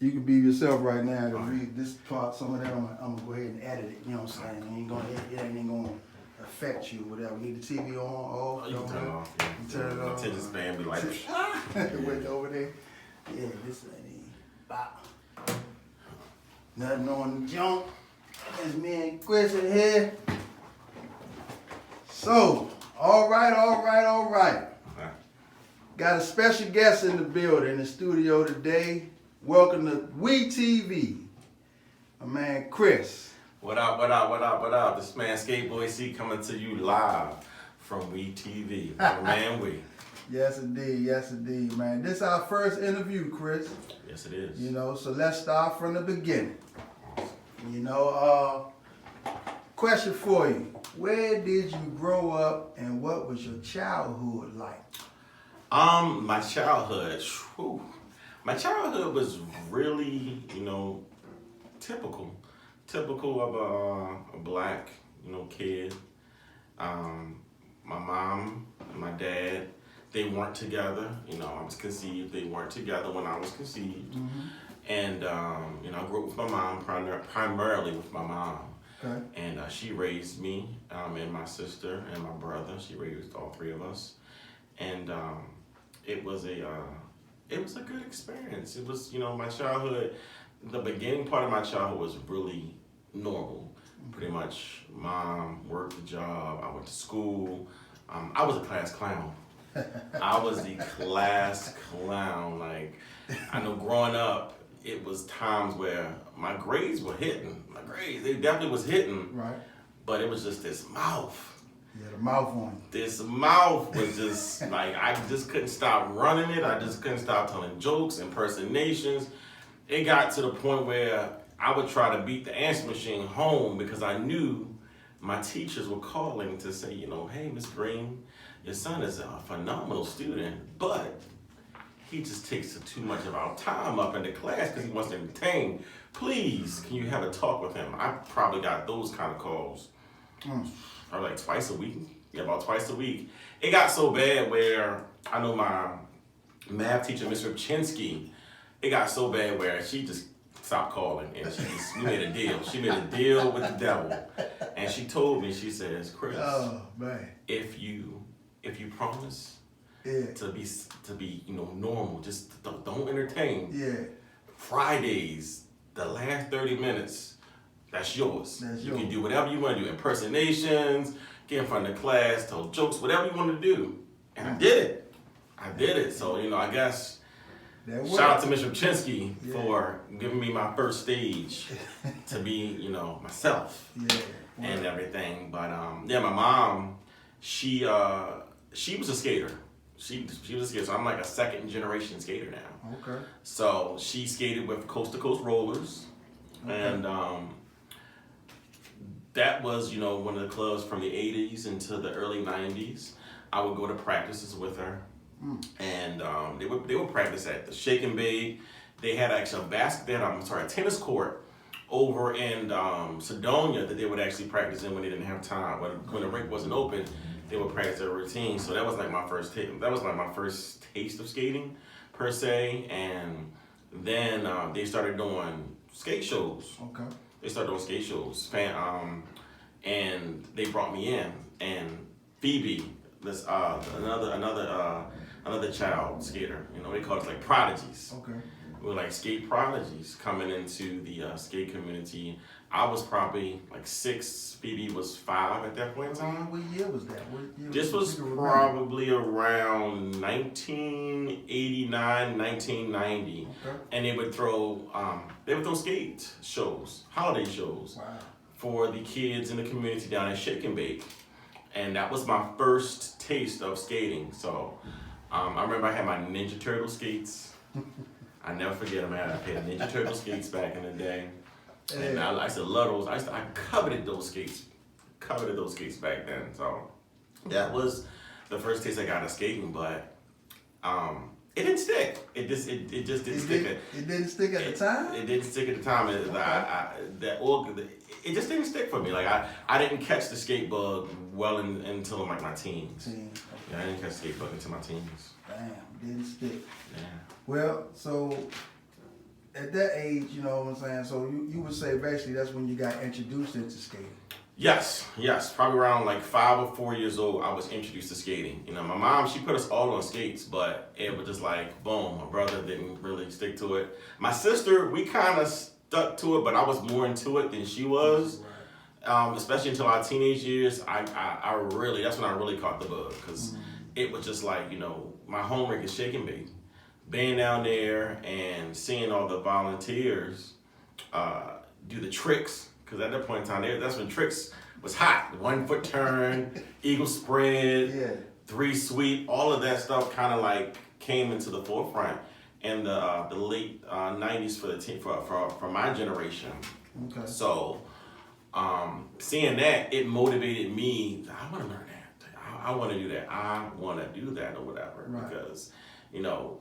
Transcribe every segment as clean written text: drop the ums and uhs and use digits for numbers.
You can be yourself right now. To read this part, some of that, I'm gonna go ahead and edit it. You know what I'm saying? It ain't gonna affect you, whatever. Need the TV on, off. Oh, you can turn it off. Yeah. You turn it off. Attention span be like, wait over there. Yeah, this ain't even bop. Nothing on the jump. It's me and Chris in here. So, all right. Got a special guest in the building, in the studio today. Welcome to We TV. My man Chris. What up? This man Skateboy C coming to you live from We TV. Man, we. Yes, indeed, man. This is our first interview, Chris. Yes, it is. You know, so let's start from the beginning. You know, question for you. Where did you grow up and what was your childhood like? My childhood, my childhood was really, typical of a black, kid. My mom and my dad, they weren't together. I was conceived. They weren't together when I was conceived. Mm-hmm. And, I grew up with my mom, primarily with my mom. Okay. And she raised me and my sister and my brother. She raised all three of us. And it was a good experience. It was, my childhood, the beginning part of my childhood was really normal. Pretty much mom worked the job, I went to school. I was a class clown. I was the class clown. Like, I know growing up, it was times where my grades were hitting. They definitely was hitting. Right. But it was just this mouth. Yeah, the mouth one. This mouth was just like, I just couldn't stop running it. I just couldn't stop telling jokes, impersonations. It got to the point where I would try to beat the answer machine home because I knew my teachers were calling to say, hey, Miss Green, your son is a phenomenal student, but he just takes too much of our time up in the class because he wants to entertain. Please, can you have a talk with him? I probably got those kind of calls. Probably like twice a week. Yeah, about twice a week. It got so bad where I know my math teacher, Miss Ripchinsky, it got so bad where she just stopped calling and we made a deal. She made a deal with the devil. And she told me, she says, Chris, if you promise to be normal, just don't entertain. Yeah. Fridays, the last 30 minutes, that's yours. You can do whatever you want to do. Impersonations, get in front of the class, tell jokes, whatever you want to do. And I did it. So, I guess, shout out to Mr. Ripchinsky for giving me my first stage to be, myself and everything. But, my mom, she was a skater. She was a skater, so I'm like a second generation skater now. Okay. So she skated with Coast to Coast Rollers. Okay. And, that was, one of the clubs from the 80s into the early 90s. I would go to practices with her. And they would practice at the Shake and Bake. They had actually a tennis court over in Sedonia that they would actually practice in when they didn't have time. When the rink wasn't open, they would practice their routine. So that was like my first taste of skating, per se. And then they started doing skate shows. Okay. They started doing skate shows, and they brought me in. And Phoebe, this another child skater, they call us like prodigies. Okay. We were like skate prodigies coming into the skate community. I was probably like 6, Phoebe was 5 at that point in time. What year was that? This was probably around 1989, 1990. Okay. And they would throw skate shows, holiday shows. Wow. For the kids in the community down at Shake and Bake. And that was my first taste of skating. So I remember I had my Ninja Turtle skates. I never forget them. I had Ninja Turtle skates back in the day. And I used to love those. I coveted those skates. Coveted those skates back then. So that was the first taste I got of skating, but it didn't stick. It just didn't stick. It didn't stick at the time? It didn't stick at the time. It just didn't stick for me. Like I didn't catch the skate bug until like my teens. Yeah, I didn't catch the skate bug until my teens. Damn, didn't stick. Yeah. Well, so at that age, you know what I'm saying? So you would say basically that's when you got introduced into skating. Yes. Probably around like 5 or 4 years old, I was introduced to skating. You know, my mom, she put us all on skates, but it was just like, boom, my brother didn't really stick to it. My sister, we kind of stuck to it, but I was more into it than she was. Especially until our teenage years, I really, that's when I really caught the bug, because it was just like, you know, my homework is shake and bake. Being down there and seeing all the volunteers do the tricks, because at that point in time, that's when tricks was hot. 1 foot turn, eagle spread, 3 sweep, all of that stuff kind of like came into the forefront in the late 90s for the team, for my generation. Okay. So seeing that, it motivated me. I want to learn that. I want to do that. I want to do that or whatever. Right. Because, you know,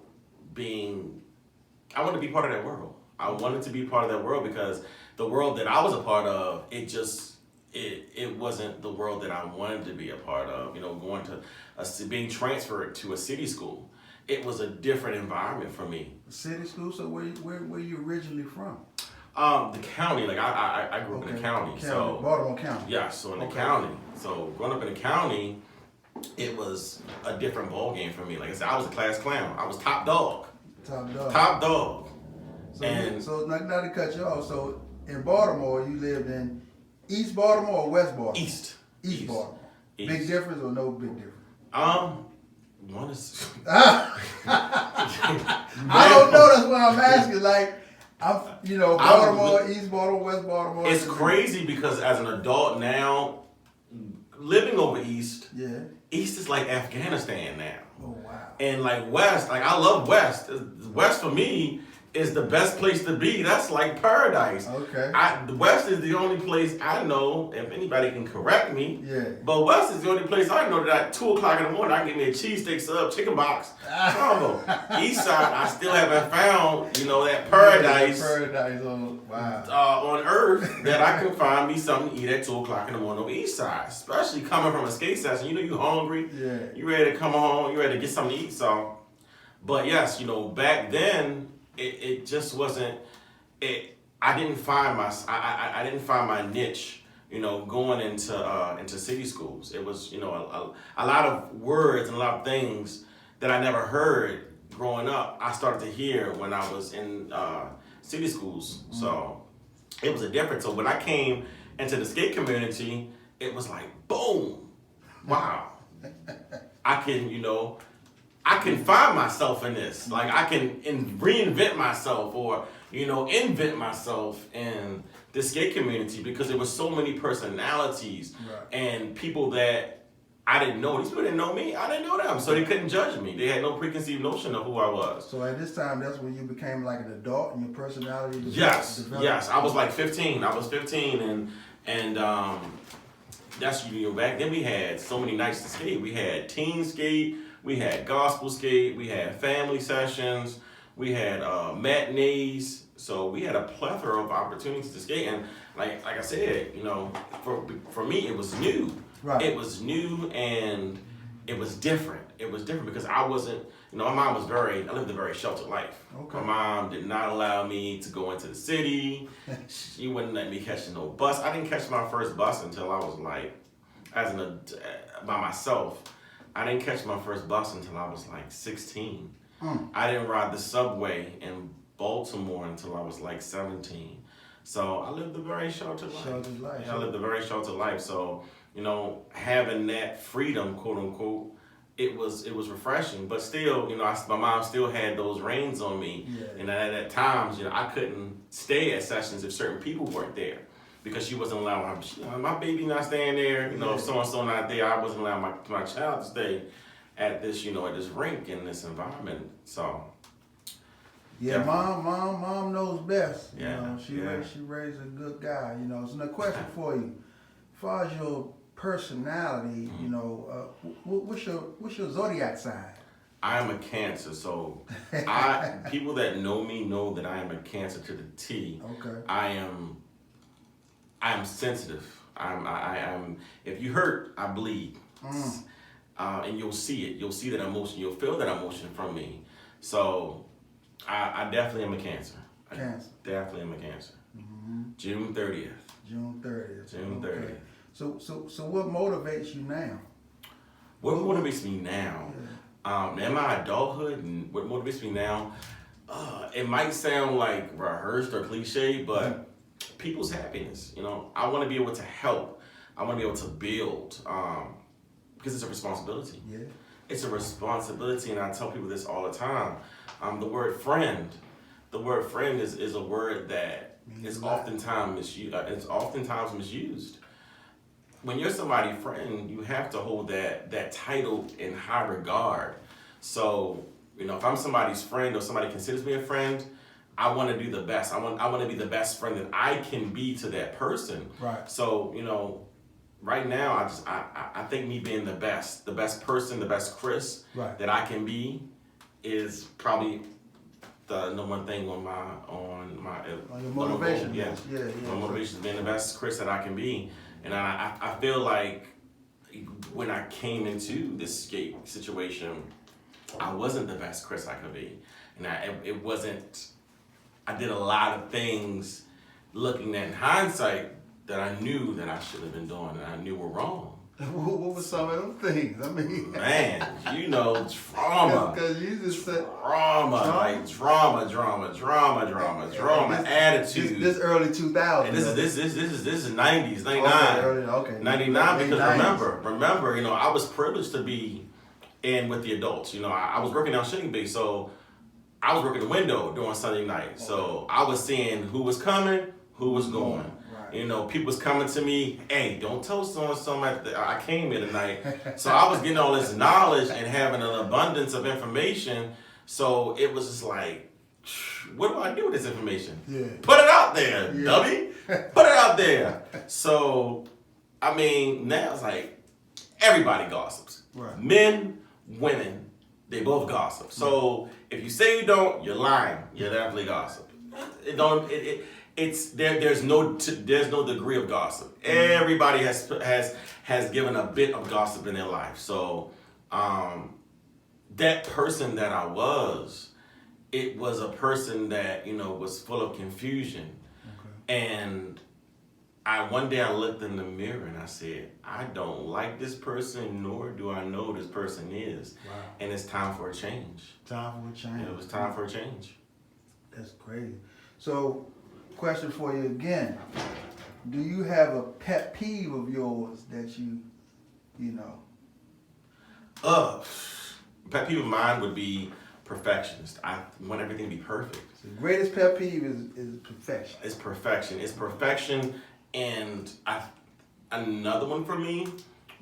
I want to be part of that world. I wanted to be part of that world because the world that I was a part of, it wasn't the world that I wanted to be a part of. You know, going to being transferred to a city school, it was a different environment for me. City school. So where you originally from? The county, like I grew up in the county, so Baltimore County. Yeah, so in the county. So growing up in the county, it was a different ball game for me. Like I said, I was a class clown. I was top dog. Top dog. So not to cut you off. So in Baltimore, you lived in East Baltimore or West Baltimore? East Baltimore. East. Big difference or no big difference? One is. I don't know. That's what I'm asking. Like, Baltimore, East Baltimore, West Baltimore. It's crazy because as an adult now, living over East, East is like Afghanistan now. Oh, wow. And like West, like I love West. West for me is the best place to be. That's like paradise. Okay. The West is the only place I know, if anybody can correct me, but West is the only place I know that at 2 o'clock in the morning I can get me a cheesesteak sub, chicken box, combo. East side, I still haven't found, that paradise. Paradise on earth that I can find me something to eat at 2 o'clock in the morning on the East side. Especially coming from a skate session. You hungry. Yeah. You ready to come home. You ready to get something to eat. So, but yes, back then, it just wasn't. I didn't find my niche. Going into city schools. It was a lot of words and a lot of things that I never heard growing up. I started to hear when I was in city schools. So it was a difference. So when I came into the skate community, it was like boom, wow. I can find myself in this. Like I can reinvent myself or, invent myself in the skate community because there was so many personalities and people that I didn't know. These people didn't know me. I didn't know them. So they couldn't judge me. They had no preconceived notion of who I was. So at this time, that's when you became like an adult and your personality developed? Yes. I was like 15. I was 15 and that's, back then we had so many nights to skate. We had teen skate. We had gospel skate, we had family sessions, we had matinees, so we had a plethora of opportunities to skate. And like I said, for me it was new. Right. It was new and it was different. It was different because I wasn't, my mom was I lived a very sheltered life. Okay. My mom did not allow me to go into the city. She wouldn't let me catch no bus. I didn't catch my first bus until I was like, by myself. I didn't catch my first bus until I was like 16. I didn't ride the subway in Baltimore until I was like 17. So I lived a very sheltered life. I lived a very sheltered life. So, having that freedom, quote unquote, it was refreshing. But still, my mom still had those reins on me. Yeah. And at times, I couldn't stay at sessions if certain people weren't there. Because she wasn't allowing my baby not staying there. If so-and-so not there, I wasn't allowing my child to stay at this, at this rink in this environment. So. Yeah, mom knows best. Yeah. She raised a good guy. So the question for you, as far as your personality, what's your zodiac sign? I am a Cancer, so people that know me know that I am a Cancer to the T. Okay. I am sensitive. I'm. If you hurt, I bleed, and you'll see it. You'll see that emotion. You'll feel that emotion from me. So, I definitely am a Cancer. Cancer. Definitely am a Cancer. Mm-hmm. June 30th. June 30th. June 30th. Okay. So what motivates you now? What motivates me now? In my adulthood, and what motivates me now, it might sound like rehearsed or cliche, but people's happiness. I want to be able to help. I want to be able to build, because it's a responsibility. Yeah. It's a responsibility, and I tell people this all the time. The word friend is a word that is oftentimes misused. When you're somebody's friend, you have to hold that title in high regard. So, if I'm somebody's friend or somebody considers me a friend, I want to do the best. I want to be the best friend that I can be to that person. Right. So, right now, I think me being the best person, the best Chris that I can be, is probably the number one thing on your motivation. Yeah. My motivation is being the best Chris that I can be. And I feel like when I came into this skate situation, I wasn't the best Chris I could be. And I did a lot of things looking at in hindsight that I knew that I should have been doing and I knew were wrong. What were some of them things? I mean, man, trauma. Because you just said drama, attitude. This early 2000s. And this is 90s, 99. Okay. 99, because remember, I was privileged to be in with the adults. I was working out Shooting Bay, so I was working the window during Sunday night. Okay. So I was seeing who was coming, who was going. Right. People was coming to me, hey, don't tell so-and-so I came here tonight. So I was getting all this knowledge and having an abundance of information. So it was just like, what do I do with this information? Yeah. Put it out there, dummy. Put it out there. So, now it's like everybody gossips. Right. Men, women, they both gossip. So if you say you don't, you're lying. You definitely gossip. There's no degree of gossip. Everybody has given a bit of gossip in their life. So that person that I was, it was a person that was full of confusion. Okay. And one day I looked in the mirror and I said, I don't like this person, nor do I know who this person is. Wow. And it's time for a change. Time for a change. It was time for a change. That's crazy. So, question for you again. Do you have a pet peeve of yours that you know? Pet peeve of mine would be perfectionist. I want everything to be perfect. So the greatest pet peeve is perfection. It's perfection. And another one for me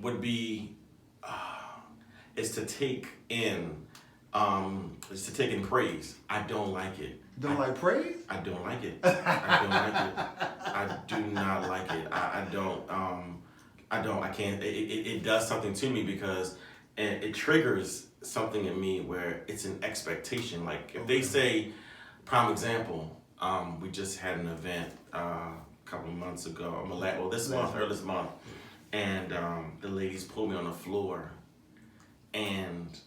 would be is to take in praise. I don't like it. You don't like praise? I don't like it. I do not like it. I don't. I can't. It does something to me because it triggers something in me where it's an expectation. Like if they say, prime example, we just had an event a couple of months ago. Earlier this month, and the ladies pulled me on the floor, and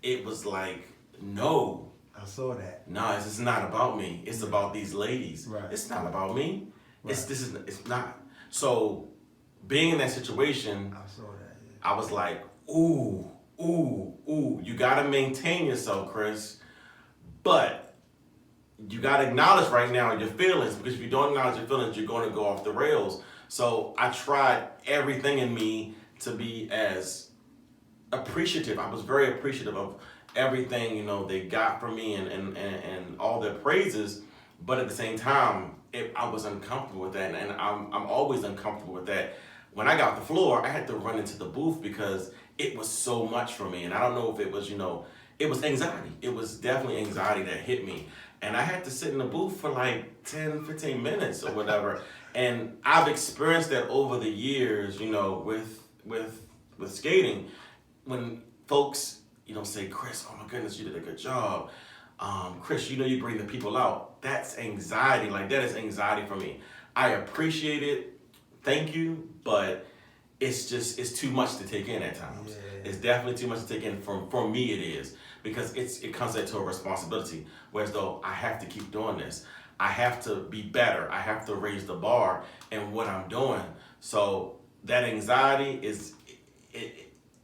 it was like, no. I saw that. No, it's not about me. It's about these ladies. Right. It's not about me. Right. It's not. So, being in that situation, I saw that. Yeah. I was like, ooh. You gotta maintain yourself, Chris, but you gotta acknowledge right now your feelings, because if you don't acknowledge your feelings, you're going to go off the rails. So I tried everything in me to be as appreciative. I was very appreciative of everything they got from me and all their praises, but at the same time I was uncomfortable with that, and I'm always uncomfortable with that. When I got off the floor, I had to run into the booth because it was so much for me, and I don't know if it was it was anxiety. It was definitely anxiety that hit me, and I had to sit in the booth for like 10-15 minutes or whatever. And I've experienced that over the years, with skating, when folks say, Chris, oh my goodness, you did a good job. Chris, you bring the people out. That's anxiety. Like, that is anxiety for me. I appreciate it. Thank you. But it's too much to take in at times. Yeah. It's definitely too much to take in. For me, it is. Because it comes into a responsibility. Whereas though I have to keep doing this. I have to be better. I have to raise the bar in what I'm doing. So that anxiety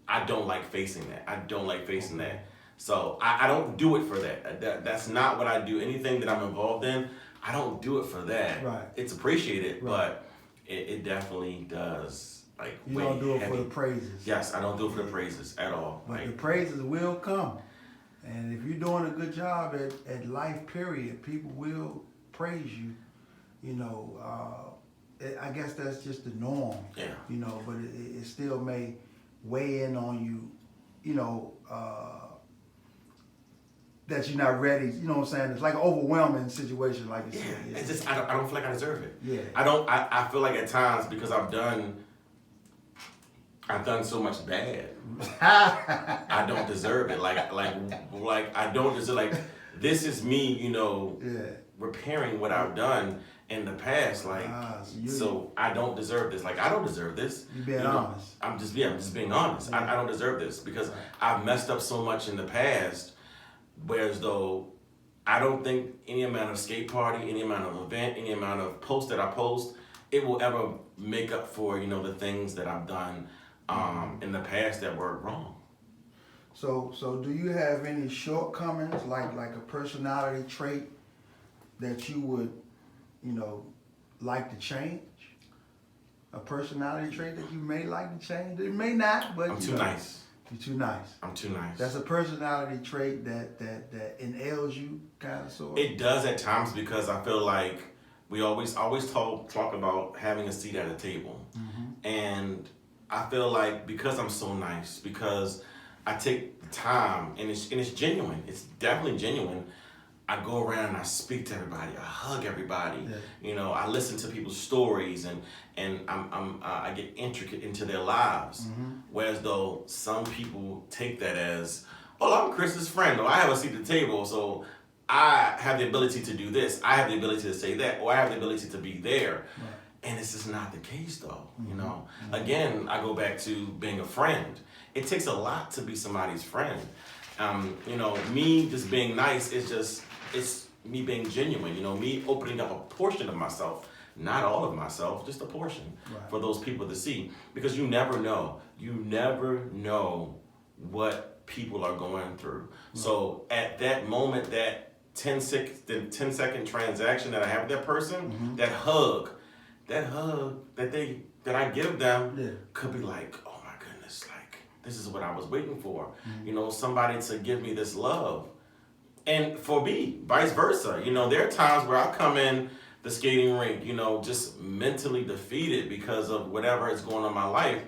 I don't like facing that. I don't like facing that. So I don't do it for that. That's not what I do. Anything that I'm involved in, I don't do it for that. Right. It's appreciated, Right. but it definitely does. Like, You don't do it heavy. for the praises. Yes, I don't do it for the praises at all. But Like, the praises will come. And if you're doing a good job at life, period, people will praise you. You know, I guess that's just the norm. Yeah. You know, but it still may weigh in on you, you know, that you're not ready. You know what I'm saying? It's like an overwhelming situation, like you said. it's just I don't feel like I deserve it. Yeah. I feel like at times, because I've done so much bad, I don't deserve it. Like I don't deserve. Like, this is me, you know, repairing what I've done in the past. Like, so I don't deserve this. Like, I don't deserve this. You being honest. I'm just being honest. I don't deserve this because I've messed up so much in the past. Whereas though, I don't think any amount of skate party, any amount of event, any amount of post that I post, it will ever make up for, you know, the things that I've done in the past that were wrong. So do you have any shortcomings, like a personality trait that you would, you know, like to change? A personality trait that you may like to change? It may not, but I'm too nice. You're too nice. I'm too nice. That's a personality trait that enails you, kind of, sort of? It does at times, because I feel like we always talk about having a seat at a table. Mm-hmm. And I feel like because I'm so nice, because I take the time, and it's genuine. It's definitely genuine. I go around and I speak to everybody. I hug everybody. Yeah. You know, I listen to people's stories, and I get intricate into their lives. Mm-hmm. Whereas though some people take that as, well, I'm Chris's friend, or I have a seat at the table, so I have the ability to do this. I have the ability to say that, or I have the ability to be there. Right. And it's just not the case, though. Mm-hmm. You know, Mm-hmm. Again, I go back to being a friend. It takes a lot to be somebody's friend. You know, me just being nice it's me being genuine. You know, me opening up a portion of myself, not all of myself, just a portion for those people to see. Because you never know. You never know what people are going through. Right. So at that moment, that 10-second transaction that I have with that person, that hug that I give them could be like, oh my goodness, like, this is what I was waiting for. You know, somebody to give me this love. And for me, vice versa. You know, there are times where I come in the skating rink, you know, just mentally defeated because of whatever is going on in my life.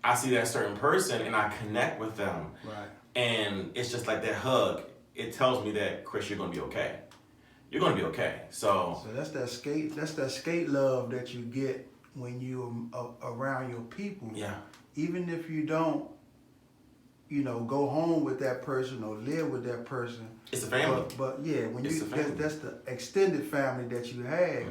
I see that certain person and I connect with them. Right. And it's just like that hug. It tells me that, Chris, you're going to be okay. You're going to be okay. So that's that skate love that you get when you're around your people. Yeah. Even if you don't, you know, go home with that person or live with that person. It's a family. But yeah, when that's the extended family that you have.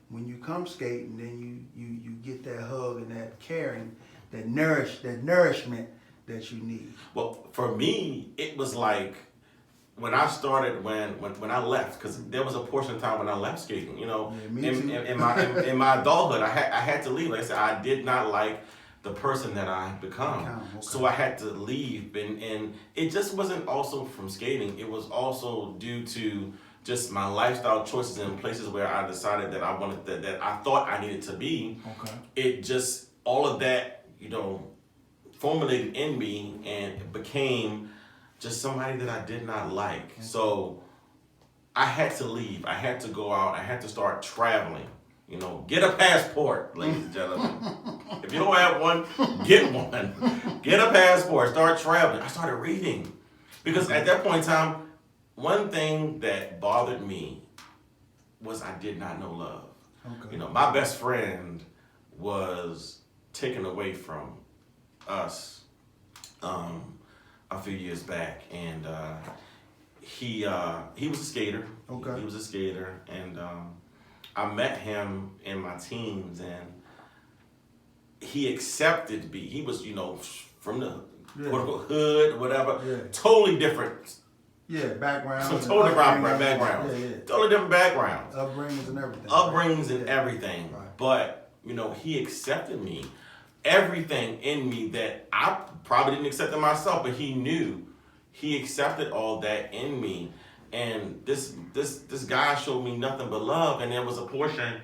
When you come skating, then you get that hug and that caring, that nourishment that you need. Well, for me, it was like when I started, when I left, because there was a portion of time when I left skating. You know, in my adulthood, I had to leave. Like I said, I did not like the person that I had become. So I had to leave, and it just wasn't also from skating. It was also due to just my lifestyle choices in places where I decided that I wanted that I thought I needed to be. It just, all of that, you know, formulated in me, and it became just somebody that I did not like. So I had to leave. I had to go out. I had to start traveling. You know, get a passport, ladies and gentlemen. If you don't have one, get one. Get a passport. Start traveling. I started reading. Because at that point in time, one thing that bothered me was I did not know love. You know, my best friend was taken away from us a few years back, and he was a skater. He was a skater, and I met him in my teens, and he accepted me. He was, you know, from the quote unquote hood, whatever, totally different Yeah, backgrounds. Some totally different backgrounds. Yeah. Totally different backgrounds. Upbringings and everything. Upbringings and everything. Right. But, he accepted me. Everything in me that I probably didn't accept in myself, but he knew. He accepted all that in me. And this guy showed me nothing but love. And there was a portion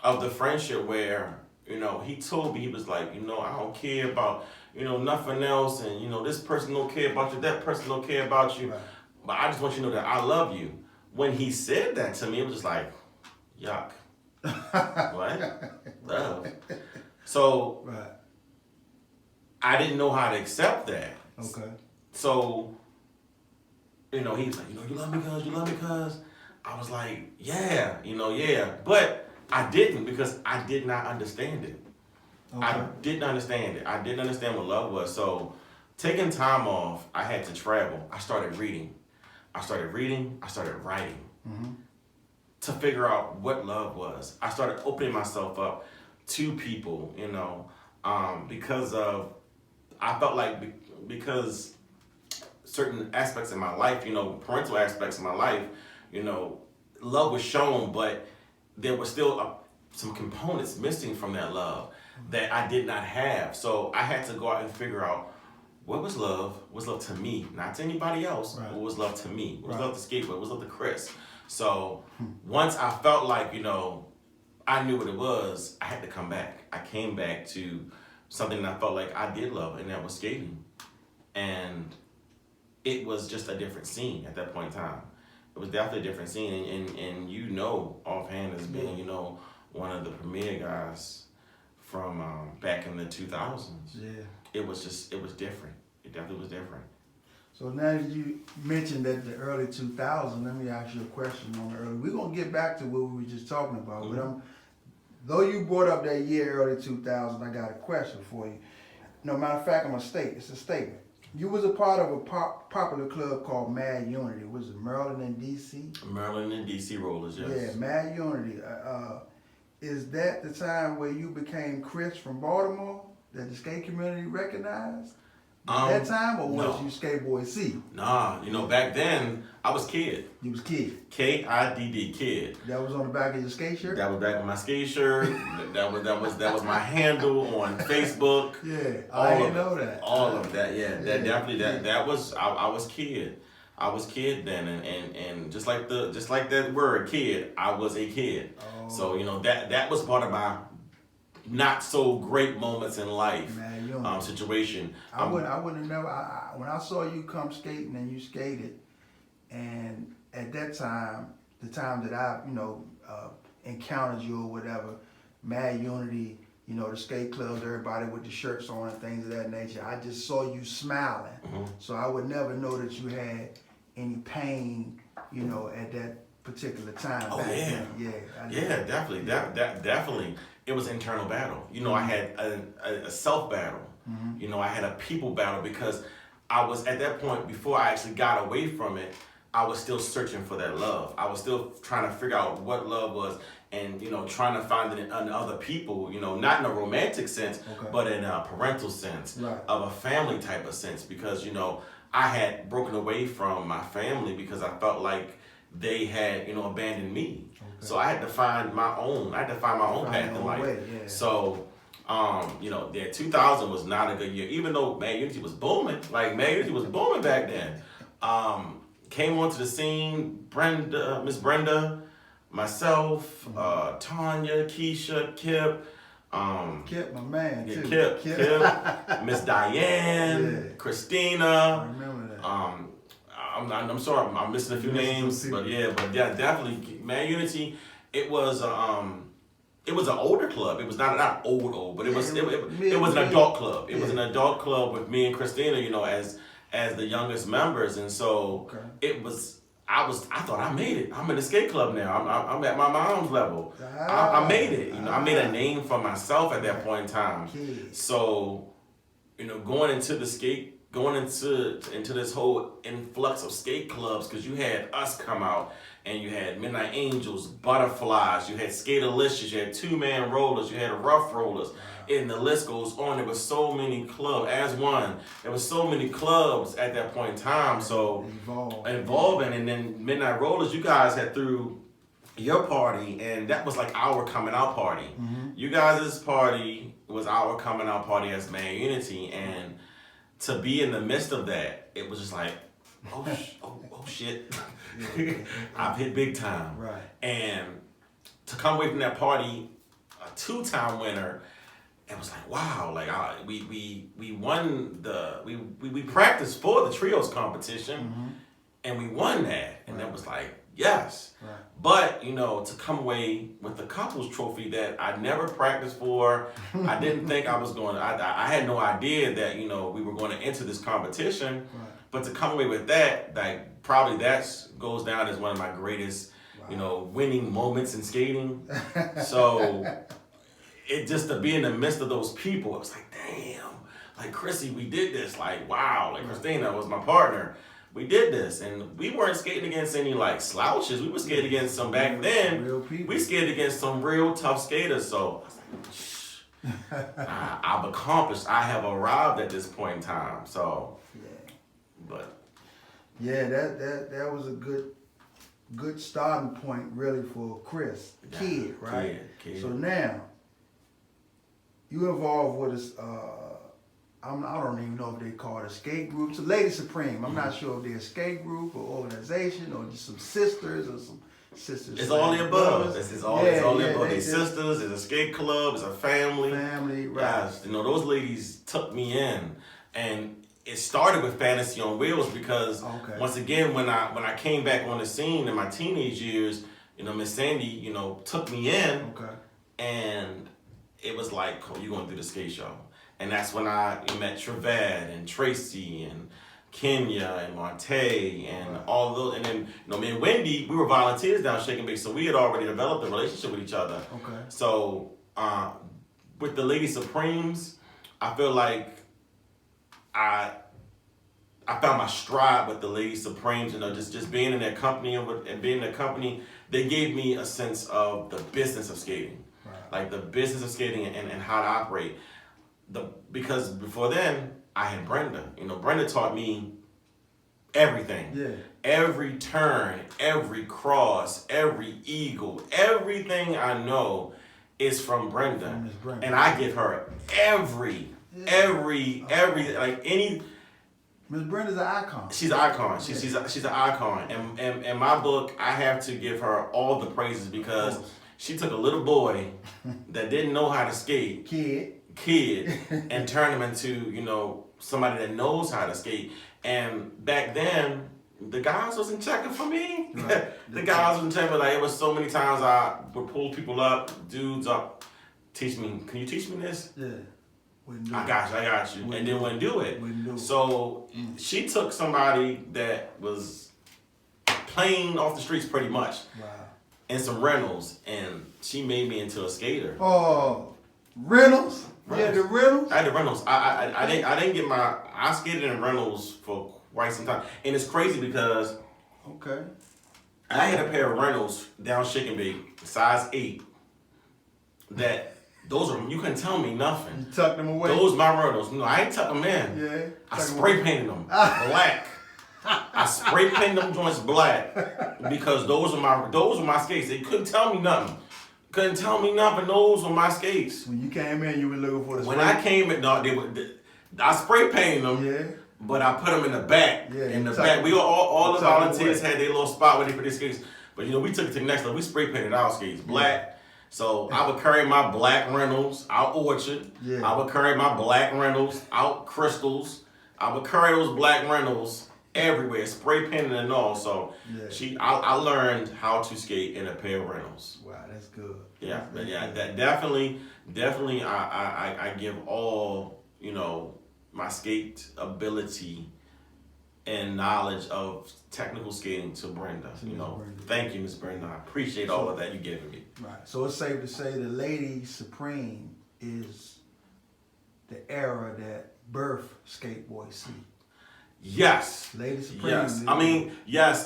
of the friendship where, he told me, he was like, I don't care about, nothing else. And, this person don't care about you. That person don't care about you. Right. But I just want you to know that I love you. When he said that to me, it was just like, yuck. What? Love. So, right. I didn't know how to accept that. Okay. So, he was like, you love me cuz. I was like, yeah, yeah. But I didn't, because I did not understand it. Okay. I didn't understand it. I didn't understand what love was. So, taking time off, I had to travel. I started reading. I started writing to figure out what love was. I started opening myself up to people, because I felt like because certain aspects of my life, parental aspects of my life, love was shown, but there were still some components missing from that love that I did not have. So I had to go out and figure out what was love. What's love to me, not to anybody else. Right. What was love to me? What was Right. love to Skateboard? What was love to Chris? So once I felt like, I knew what it was, I had to come back. I came back to something that I felt like I did love, and that was skating. And it was just a different scene at that point in time. It was definitely a different scene, and offhand as being, one of the premier guys from back in the 2000s. Yeah. It was different. It definitely was different. So now that you mentioned that the early 2000s, let me ask you a question on the early. We're going to get back to what we were just talking about, Mm-hmm. but though you brought up that year, early 2000, I got a question for you. No matter of fact, it's a statement. You was a part of a popular club called Mad Unity. Was it Maryland and D.C.? Maryland and D.C. Rollers, yes. Yeah, Mad Unity. Is that the time where you became Chris from Baltimore that the skate community recognized? At that time, or was no. you Skateboy C? Nah, back then, I was Kid. You was Kid. K-I-D-D, Kid. That was on the back of your skate shirt? That was back on my skate shirt. that was my handle on Facebook. Yeah, I didn't know that. All of that, yeah. Yeah, That was I was Kid. I was Kid then, and just like that word Kid, I was a kid. Oh. So that was part of my not so great moments in life. Situation. I wouldn't have never. When I saw you come skating and you skated, and at that time, the time that I encountered you or whatever, Mad Unity, the skate clubs, everybody with the shirts on and things of that nature. I just saw you smiling, so I would never know that you had any pain, at that particular time. Oh back yeah, then. Yeah, definitely. That definitely. It was internal battle. I had a self battle. I had a people battle, because I was at that point, before I actually got away from it, I was still searching for that love. I was still trying to figure out what love was, and trying to find it in other people. Not in a romantic sense, but in a parental sense, Right. of a family type of sense. Because I had broken away from my family because I felt like they had abandoned me. So I had to find my own. I had to find my own path in life. Way, yeah. So, 2000 was not a good year. Even though Mad Unity was booming, Mad Unity was booming back then. Came onto the scene, Miss Brenda, myself, Tanya, Keisha, Kip. Kip, my man, too. Kip, Miss Diane, Christina. I remember that. I'm sorry, I'm missing a few names, but definitely Mad Unity. It was an older club. It was not old, but it was an adult club. It was an adult club with me and Christina, as the youngest members, and so it was. I thought I made it. I'm in the skate club now. I'm at my mom's level. I made it. I made a name for myself at that point in time. So, going into this whole influx of skate clubs, because you had us come out, and you had Midnight Angels, Butterflies, you had Skaterlicious, you had Two-Man Rollers, you had Rough Rollers, and the list goes on. There was so many clubs, as one, there was so many clubs at that point in time, so involving, and then Midnight Rollers, you guys had threw your party, and that was like our coming out party. You guys' party was our coming out party as Man Unity, and to be in the midst of that, it was just like, oh shit, I've hit big time. Right. And to come away from that party, a 2-time winner, it was like, wow, like we won we practiced for the trios competition, and we won that, and that was like, yes. Right. But, you know, to come away with the couples trophy that I never practiced for, I didn't think I was going to, I had no idea that, you know, we were going to enter this competition. Right. But to come away with that, like, probably that goes down as one of my greatest, you know, winning moments in skating. So, it just to be in the midst of those people, it was like, damn, like, Chrissy, we did this. Like, wow, like, Christina was my partner. We did this, and we weren't skating against any like slouches. We were skating against some back then. Real people. We skated against some real tough skaters. So I've accomplished. I have arrived at this point in time. So, but that was a good starting point really for Chris, kid, right? Kid. So now you involved with us. I don't even know if they call it a skate group. It's a Lady Supreme. I'm not sure if they're a skate group or organization or just some sisters or some sisters. It's all the above. It's all the above. They're sisters. It's a skate club. It's a family. Family, right? Yes, you know, those ladies took me in, and it started with Fantasy on Wheels because once again, when I came back on the scene in my teenage years, you know, Miss Sandy, you know, took me in, and it was like, oh, you're going to do the skate show. And that's when I met Trevette and Tracy and Kenya and Monte and all of those. And then, you know, me and Wendy, we were volunteers down Shake and Bake, so we had already developed a relationship with each other. So with the Lady Supremes, I feel like I found my stride with the Lady Supremes. You know, just being in their company and being in their company, they gave me a sense of the business of skating, like the business of skating and how to operate. Because before then, I had Brenda. You know, Brenda taught me everything. Yeah. Every turn, every cross, every eagle, everything I know is from Brenda. And I give her every, like any. Miss Brenda's an icon. She's an icon. She's an icon. And in my book, I have to give her all the praises because she took a little boy that didn't know how to skate. Kid and turn him into, you know, somebody that knows how to skate. And back then, the guys wasn't checking for me. The guys wasn't checking. Like, it was so many times I would pull people up, dudes up, teach me. Can you teach me this? Yeah. I got you. And then wouldn't do it. So she took somebody that was playing off the streets pretty much, and some rentals, and she made me into a skater. Oh, Reynolds? Yeah, the Reynolds? I had the Reynolds. I didn't get I skated in Reynolds for quite some time. And it's crazy because I had a pair of Reynolds down Shake and Bake, size 8, that those are, you couldn't tell me nothing. You tucked them away? Those my Reynolds. No, I ain't tuck them in. Yeah. I spray painted them black. I spray painted them joints black because those were my skates. They couldn't tell me nothing. Couldn't tell me nothing. Those were my skates. When you came in, you were looking for the spray? When I came in, no, I spray painted them, but I put them in the back. Yeah, in the back. We all the volunteers had their little spot where they put their skates. But, you know, we took it to the next level. We spray painted our skates black. So I would carry my black Reynolds out Orchard. I would carry my black Reynolds out Crystals. I would carry those black Reynolds everywhere, spray painted and all. So I learned how to skate in a pair of Reynolds. Wow, that's good. Yeah, but yeah, that definitely I give all, you know, my skate ability and knowledge of technical skating to Brenda. You know, thank you, Miss Brenda. I appreciate all of that you gave me. Right. So it's safe to say the Lady Supreme is the era that birthed Skateboy C. Yes. Lady Supreme. Yes. I mean, yes.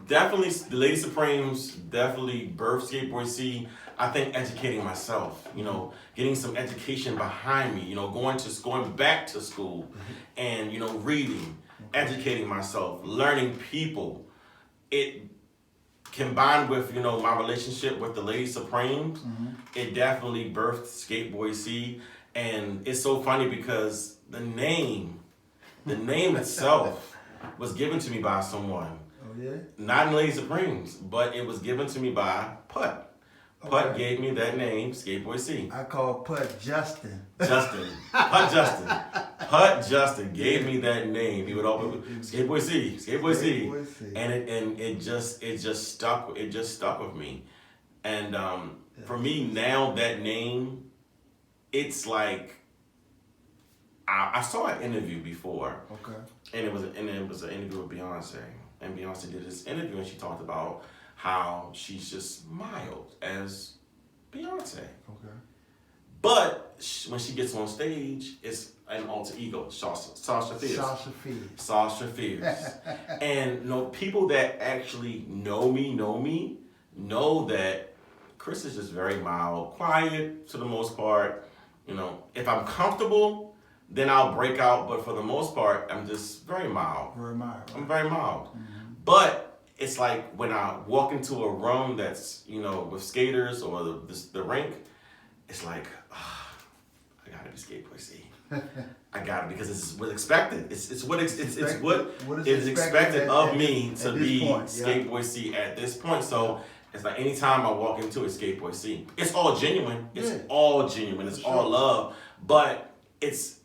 Definitely, the Lady Supremes definitely birthed Skateboard C. I think educating myself, getting some education behind me, going back to school, and reading, educating myself, learning people. It combined with my relationship with the Lady Supremes, it definitely birthed Skateboard C. And it's so funny because the name itself was given to me by someone. Oh yeah. Not in Lady Supremes, but it was given to me by Putt. Putt gave me that name, Skateboard C. I call Putt Justin. Putt Justin gave me that name. He would always Skateboard C, and it just stuck with me. And for me now, that name, it's like I saw an interview before. Okay. And it was an interview with Beyonce, and Beyonce did this interview, and she talked about how she's just mild as Beyonce. Okay. But when she gets on stage, it's an alter ego, Sasha Fierce. And people that actually know me know that Chris is just very mild, quiet to the most part. If I'm comfortable, then I'll break out. But for the most part, I'm just very mild. Very mild. Right? I'm very mild. Mm-hmm. But it's like when I walk into a room that's, with skaters or the rink, it's like, I gotta be Skateboard C. I gotta, because it's what's expected. It's what is expected of me to be Skateboard C at this point. So it's like anytime I walk into a Skateboard C, it's all genuine. It's all genuine. It's all love. But it's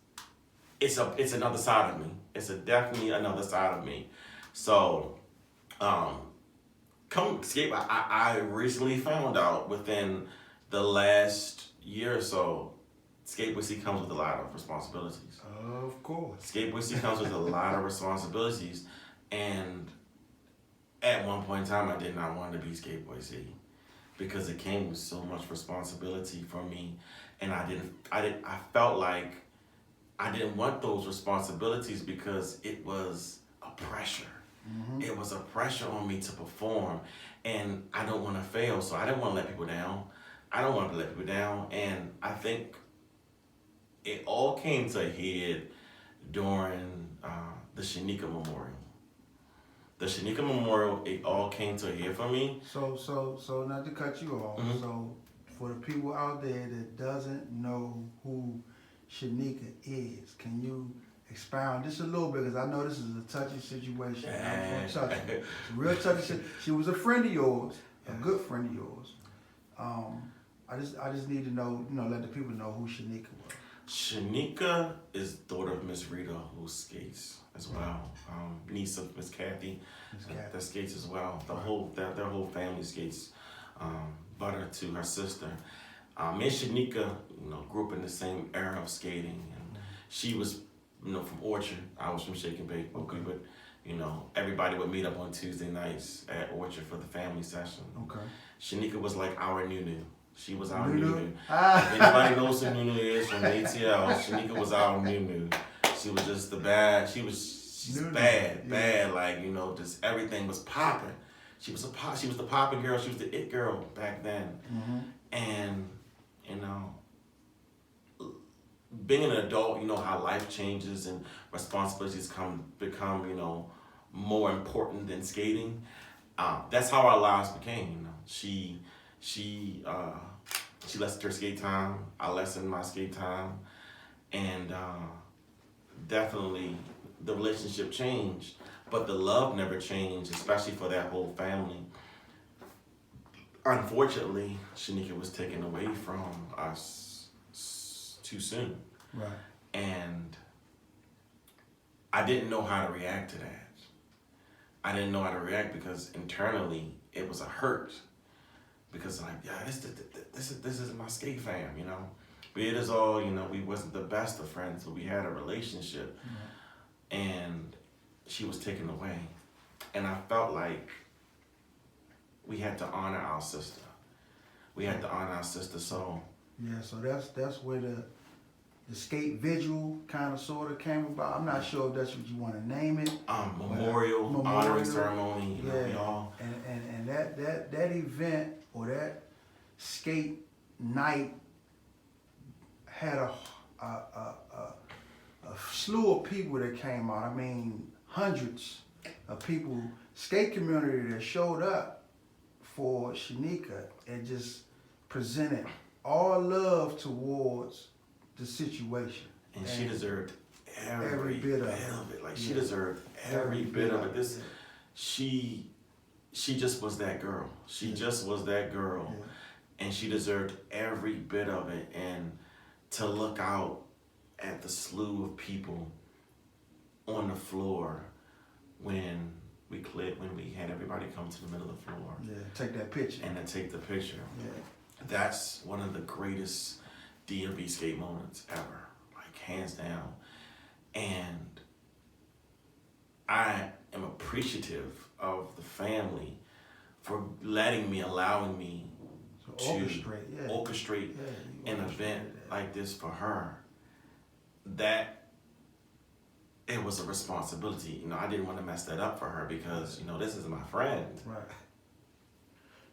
another side of me. It's definitely another side of me. So, I recently found out within the last year or so, Skateboard C comes with a lot of responsibilities. Of course. Skateboard C comes with a lot of responsibilities, and at one point in time, I did not want to be Skateboard C because it came with so much responsibility for me, and I felt like I didn't want those responsibilities because it was a pressure. Mm-hmm. It was a pressure on me to perform, and I don't want to fail, so I didn't want to let people down. And I think it all came to a head during the Shanika Memorial. The Shanika Memorial, it all came to a head for me. So not to cut you off. Mm-hmm. So for the people out there that doesn't know who Shanika is, can you expound just a little bit, because I know this is a touchy situation. It's a real touchy situation. She was a friend of yours, a good friend of yours. I just need to know, let the people know who Shanika was. Shanika is daughter of Miss Rita, who skates as well. Niece of Miss Kathy, that skates as well. Their whole family skates. Butter to her sister. Me and Shanika, grew up in the same era of skating, and she was, from Orchard. I was from Shake and Bake. Okay. But everybody would meet up on Tuesday nights at Orchard for the family session. Okay. Shanika was like our Nunu. She was our Nunu. Anybody knows who Nunu is from ATL? Shanika was our Nunu. She was just she's bad. Like, just everything was popping. She was the popping girl. She was the it girl back then. Mm-hmm. And being an adult, how life changes and responsibilities become more important than skating. That's how our lives became. She lessened her skate time. I lessened my skate time, and definitely the relationship changed, but the love never changed, especially for that whole family. Unfortunately, Shanika was taken away from us too soon. Right. And I didn't know how to react to that. I didn't know how to react because internally it was a hurt. Because this is my skate fam, But it is all, we wasn't the best of friends, but we had a relationship. Mm-hmm. And she was taken away. And I felt like we had to honor our sister. So yeah, so that's where the the skate vigil kind of sort of came about. I'm not sure if that's what you want to name it. Memorial honoring ceremony. You know, we all. And that event or that skate night had a slew of people that came out. I mean, hundreds of people, skate community that showed up for Shanika and just presented all love towards the situation. And she deserved every bit of it. Like she deserved every bit of it. She just was that girl. She just was that girl. Yeah. And she deserved every bit of it. And to look out at the slew of people on the floor when we had everybody come to the middle of the floor. Yeah, take that picture. And to take the picture. Yeah. That's one of the greatest DMV skate moments ever. Like hands down. And I am appreciative of the family for allowing me to orchestrate an event like this for her. That it was a responsibility. You know, I didn't want to mess that up for her because, you know, this is my friend. Right.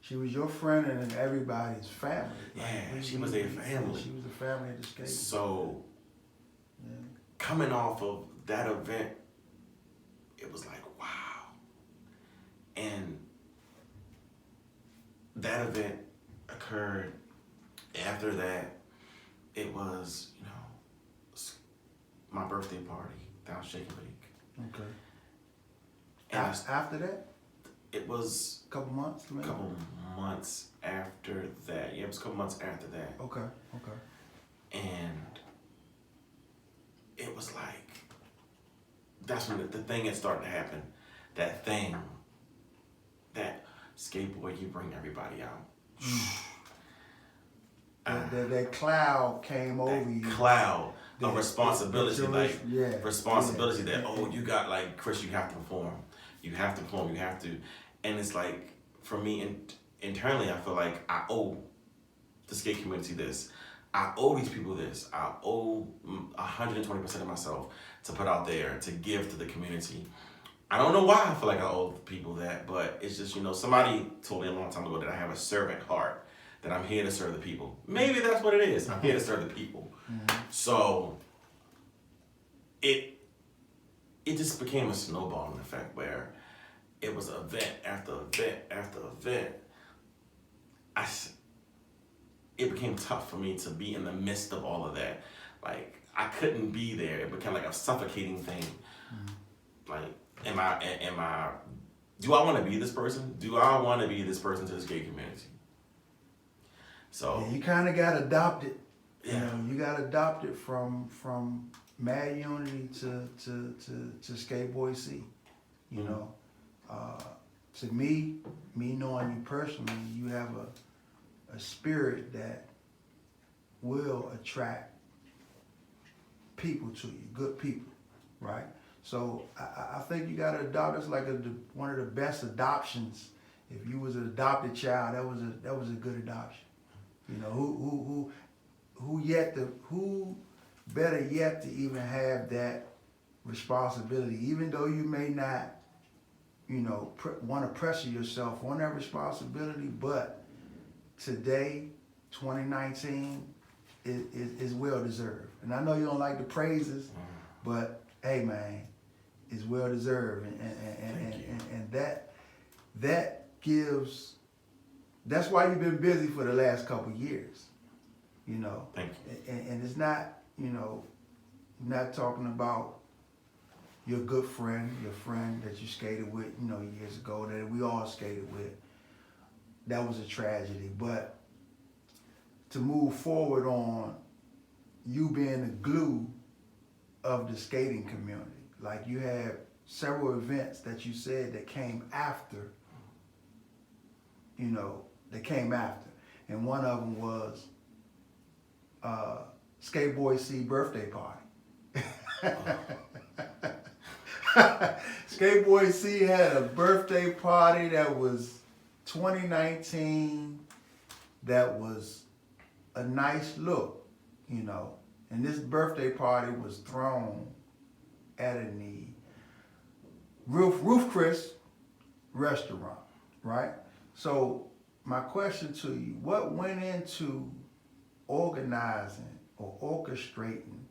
She was your friend and everybody's family. Yeah, she was their family. She was the family of the skate. So, coming off of that event, it was like, wow. And that event occurred after that. It was, you know, my birthday party down Shake and Bake. Okay. And after that? It was a couple months, maybe? A couple months after that. Yeah, it was a couple months after that. Okay. And it was like, that's when the thing had started to happen. That thing, that skateboard, you bring everybody out. That cloud came over you. Cloud of responsibility, responsibility that, you got, like, Chris, you have to perform. You have to perform, you have to. And it's like, for me, internally, I feel like I owe the skate community this. I owe these people this. I owe 120% of myself to put out there, to give to the community. I don't know why I feel like I owe people that, but it's just, you know, somebody told me a long time ago that I have a servant heart, that I'm here to serve the people. Maybe that's what it is. I'm here to serve the people. Mm-hmm. So it just became a snowballing effect where it was event after event after event. It became tough for me to be in the midst of all of that. Like, I couldn't be there. It became like a suffocating thing. Mm-hmm. Like, do I want to be this person? Do I want to be this person to the skate community? So you kind of got adopted. Yeah. You know, you got adopted from Mad Unity to Skateboy C. You know, to me knowing you personally, you have a spirit that will attract people to you, good people, right? So I think you got to adopt. It's like one of the best adoptions. If you was an adopted child, that was a good adoption. You know, who better yet to even have that responsibility, even though you may not, you know, want to pressure yourself on that responsibility, but today, 2019, is well deserved. And I know you don't like the praises, but hey, man, it's well deserved, and that gives. That's why you've been busy for the last couple of years, you know. Thank you. And it's not, you know, not talking about your good friend, your friend that you skated with, you know, years ago, that we all skated with. That was a tragedy. But to move forward on you being the glue of the skating community. Like, you had several events that you said that came after, you know, and one of them was Skateboy C birthday party. Skateboy C had a birthday party that was 2019, that was a nice look, you know. And this birthday party was thrown at the Roof Chris restaurant, right? So my question to you, what went into organizing or orchestrating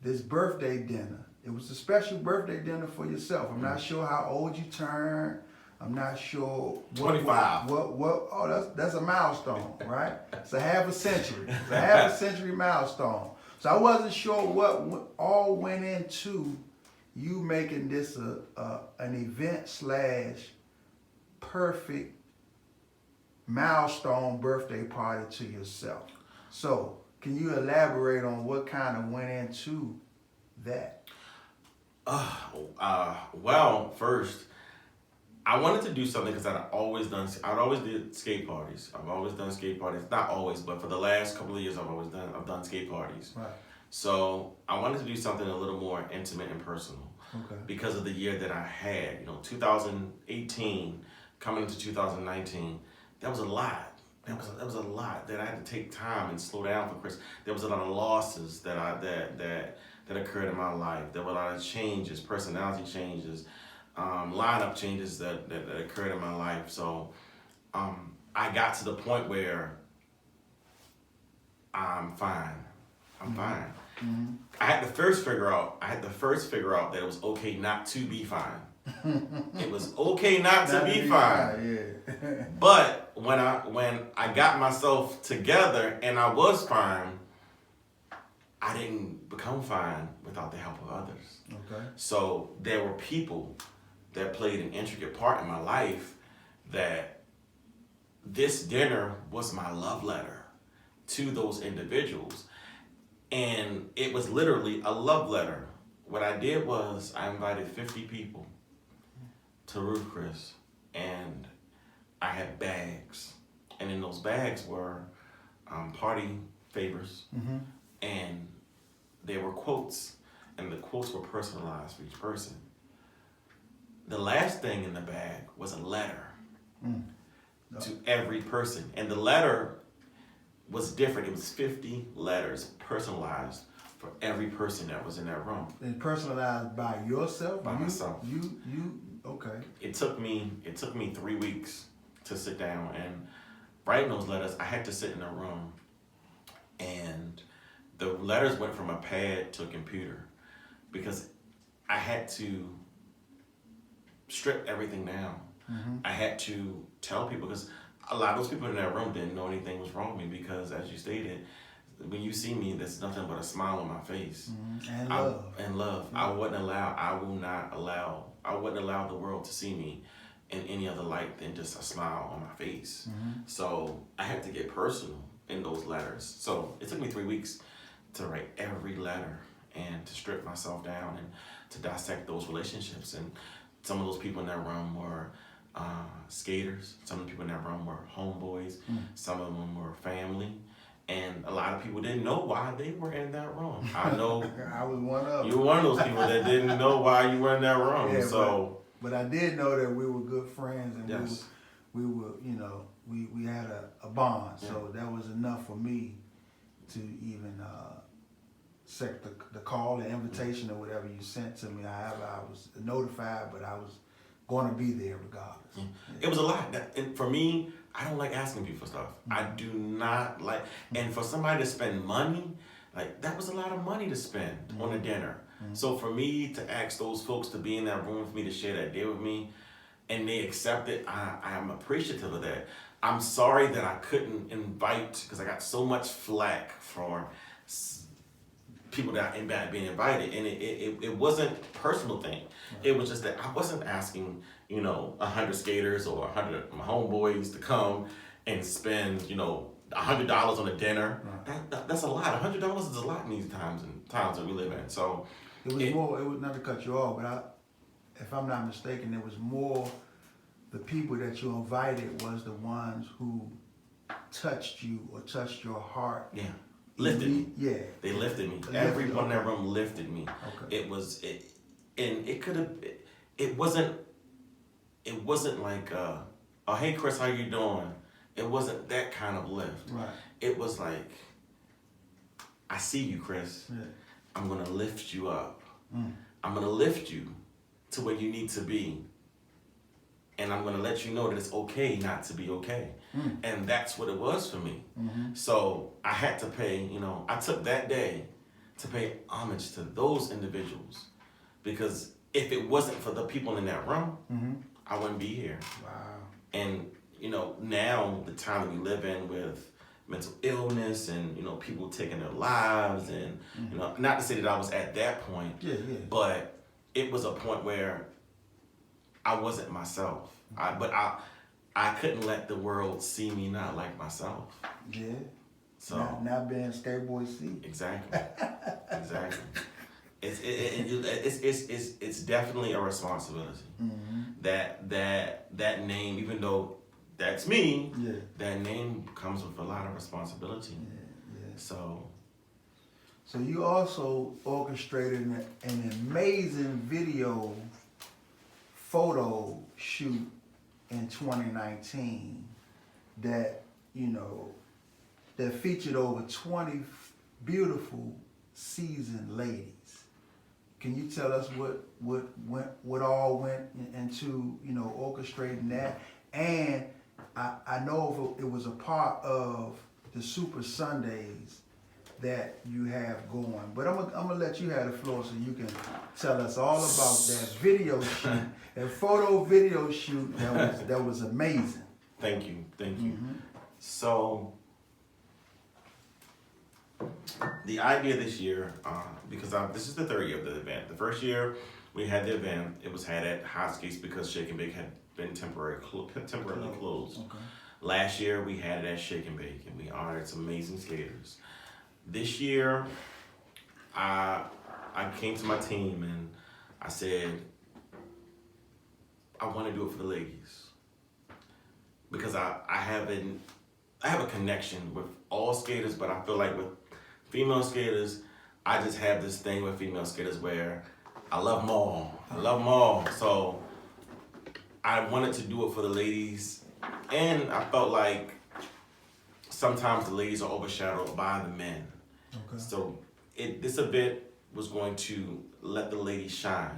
this birthday dinner? It was a special birthday dinner for yourself. I'm not sure how old you turned. I'm not sure 25. Oh, that's a milestone, right? It's a half a century. It's a half a century milestone. So I wasn't sure what all went into you making this an event / perfect milestone birthday party to yourself. So can you elaborate on what kind of went into that? Well, first, I wanted to do something because I'd always did skate parties. I've always done skate parties. Not always, but for the last couple of years, I've done skate parties. Right. So I wanted to do something a little more intimate and personal. Okay. Because of the year that I had, 2018 coming into 2019, that was a lot. That was a lot that I had to take time and slow down for Chris. There was a lot of losses that occurred in my life. There were a lot of changes, personality changes, lineup changes that occurred in my life. So I got to the point where I'm fine. I'm fine. Mm-hmm. I had to first figure out that it was okay not to be fine. It was okay not to be fine. Yeah. But when I got myself together and I was fine, I didn't become fine without the help of others. Okay. So there were people that played an intricate part in my life that this dinner was my love letter to those individuals. And it was literally a love letter. What I did was I invited 50 people to Roof Chris, and I had bags. And in those bags were party favors, Mm-hmm. and there were quotes, and the quotes were personalized for each person. The last thing in the bag was a letter to every person, and the letter was different. It was 50 letters personalized for every person that was in that room. And personalized by yourself? By myself. You okay. It took me 3 weeks to sit down and write those letters. I had to sit in a room, and the letters went from a pad to a computer because I had to strip everything down. Mm-hmm. I had to tell people, because a lot of those people in that room didn't know anything was wrong with me, because as you stated, when you see me, there's nothing but a smile on my face. Mm-hmm. And love. I wouldn't allow the world to see me in any other light than just a smile on my face. Mm-hmm. So I had to get personal in those letters. So it took me 3 weeks to write every letter and to strip myself down and to dissect those relationships. And some of those people in that room were skaters. Some of the people in that room were homeboys. Some of them were family. And a lot of people didn't know why they were in that room. I know I was one of them. you were one of those people that didn't know why you were in that room. Yeah, so, but I did know that we were good friends, and yes. we were we had a bond. So that was enough for me to even accept the call, the invitation, or whatever you sent to me. However, I was notified, but I was going to be there regardless. Yeah. It was a lot. And for me, I don't like asking people for stuff. I do not like, and for somebody to spend money, like that was a lot of money to spend on a dinner. So for me to ask those folks to be in that room, for me to share that day with me, and they accept it, I am appreciative of that. I'm sorry that I couldn't invite, because I got so much flack for people that are being invited, and it wasn't a personal thing. It was just that I wasn't asking 100 skaters or 100 of my homeboys to come and spend $100 on a dinner. Right. That's a lot. $100 is a lot in these times that we live in. So it was more. It was not to cut you off, but if I'm not mistaken, it was more the people that you invited was the ones who touched you or touched your heart. Yeah. Lifted me. Yeah. They lifted me. Everyone in that room lifted me. Okay. It wasn't like oh hey Chris, how you doing? It wasn't that kind of lift. Right. It was like I see you, Chris. Yeah. I'm gonna lift you up. I'm gonna lift you to where you need to be. And I'm gonna let you know that it's okay not to be okay. And that's what it was for me. So I had to pay, I took that day to pay homage to those individuals. Because if it wasn't for the people in that room, I wouldn't be here. Wow. And, now the time that we live in with mental illness and, people taking their lives and, not to say that I was at that point, but it was a point where I wasn't myself. But I couldn't let the world see me not like myself. Yeah. So not being Skateboy C. Exactly. Exactly. It's definitely a responsibility. That name, even though that's me, that name comes with a lot of responsibility. So you also orchestrated an amazing video photo shoot in 2019 that that featured over 20 beautiful seasoned ladies. Can you tell us what all went into orchestrating that? And I know it was a part of the Super Sundays that you have going, but I'm gonna let you have the floor so you can tell us all about that video shoot, that photo video shoot that was amazing. Thank you. So the idea this year, because this is the third year of the event. The first year we had the event, it was had at Hot Skates because Shake and Bake had been temporarily closed. Okay. Last year we had it at Shake and Bake, and we honored some amazing skaters. This year, I came to my team and I said, I want to do it for the ladies because I have a connection with all skaters, but I feel like with female skaters, I just have this thing with female skaters where I love them all. So I wanted to do it for the ladies, and I felt like sometimes the ladies are overshadowed by the men. Okay. So this event was going to let the ladies shine.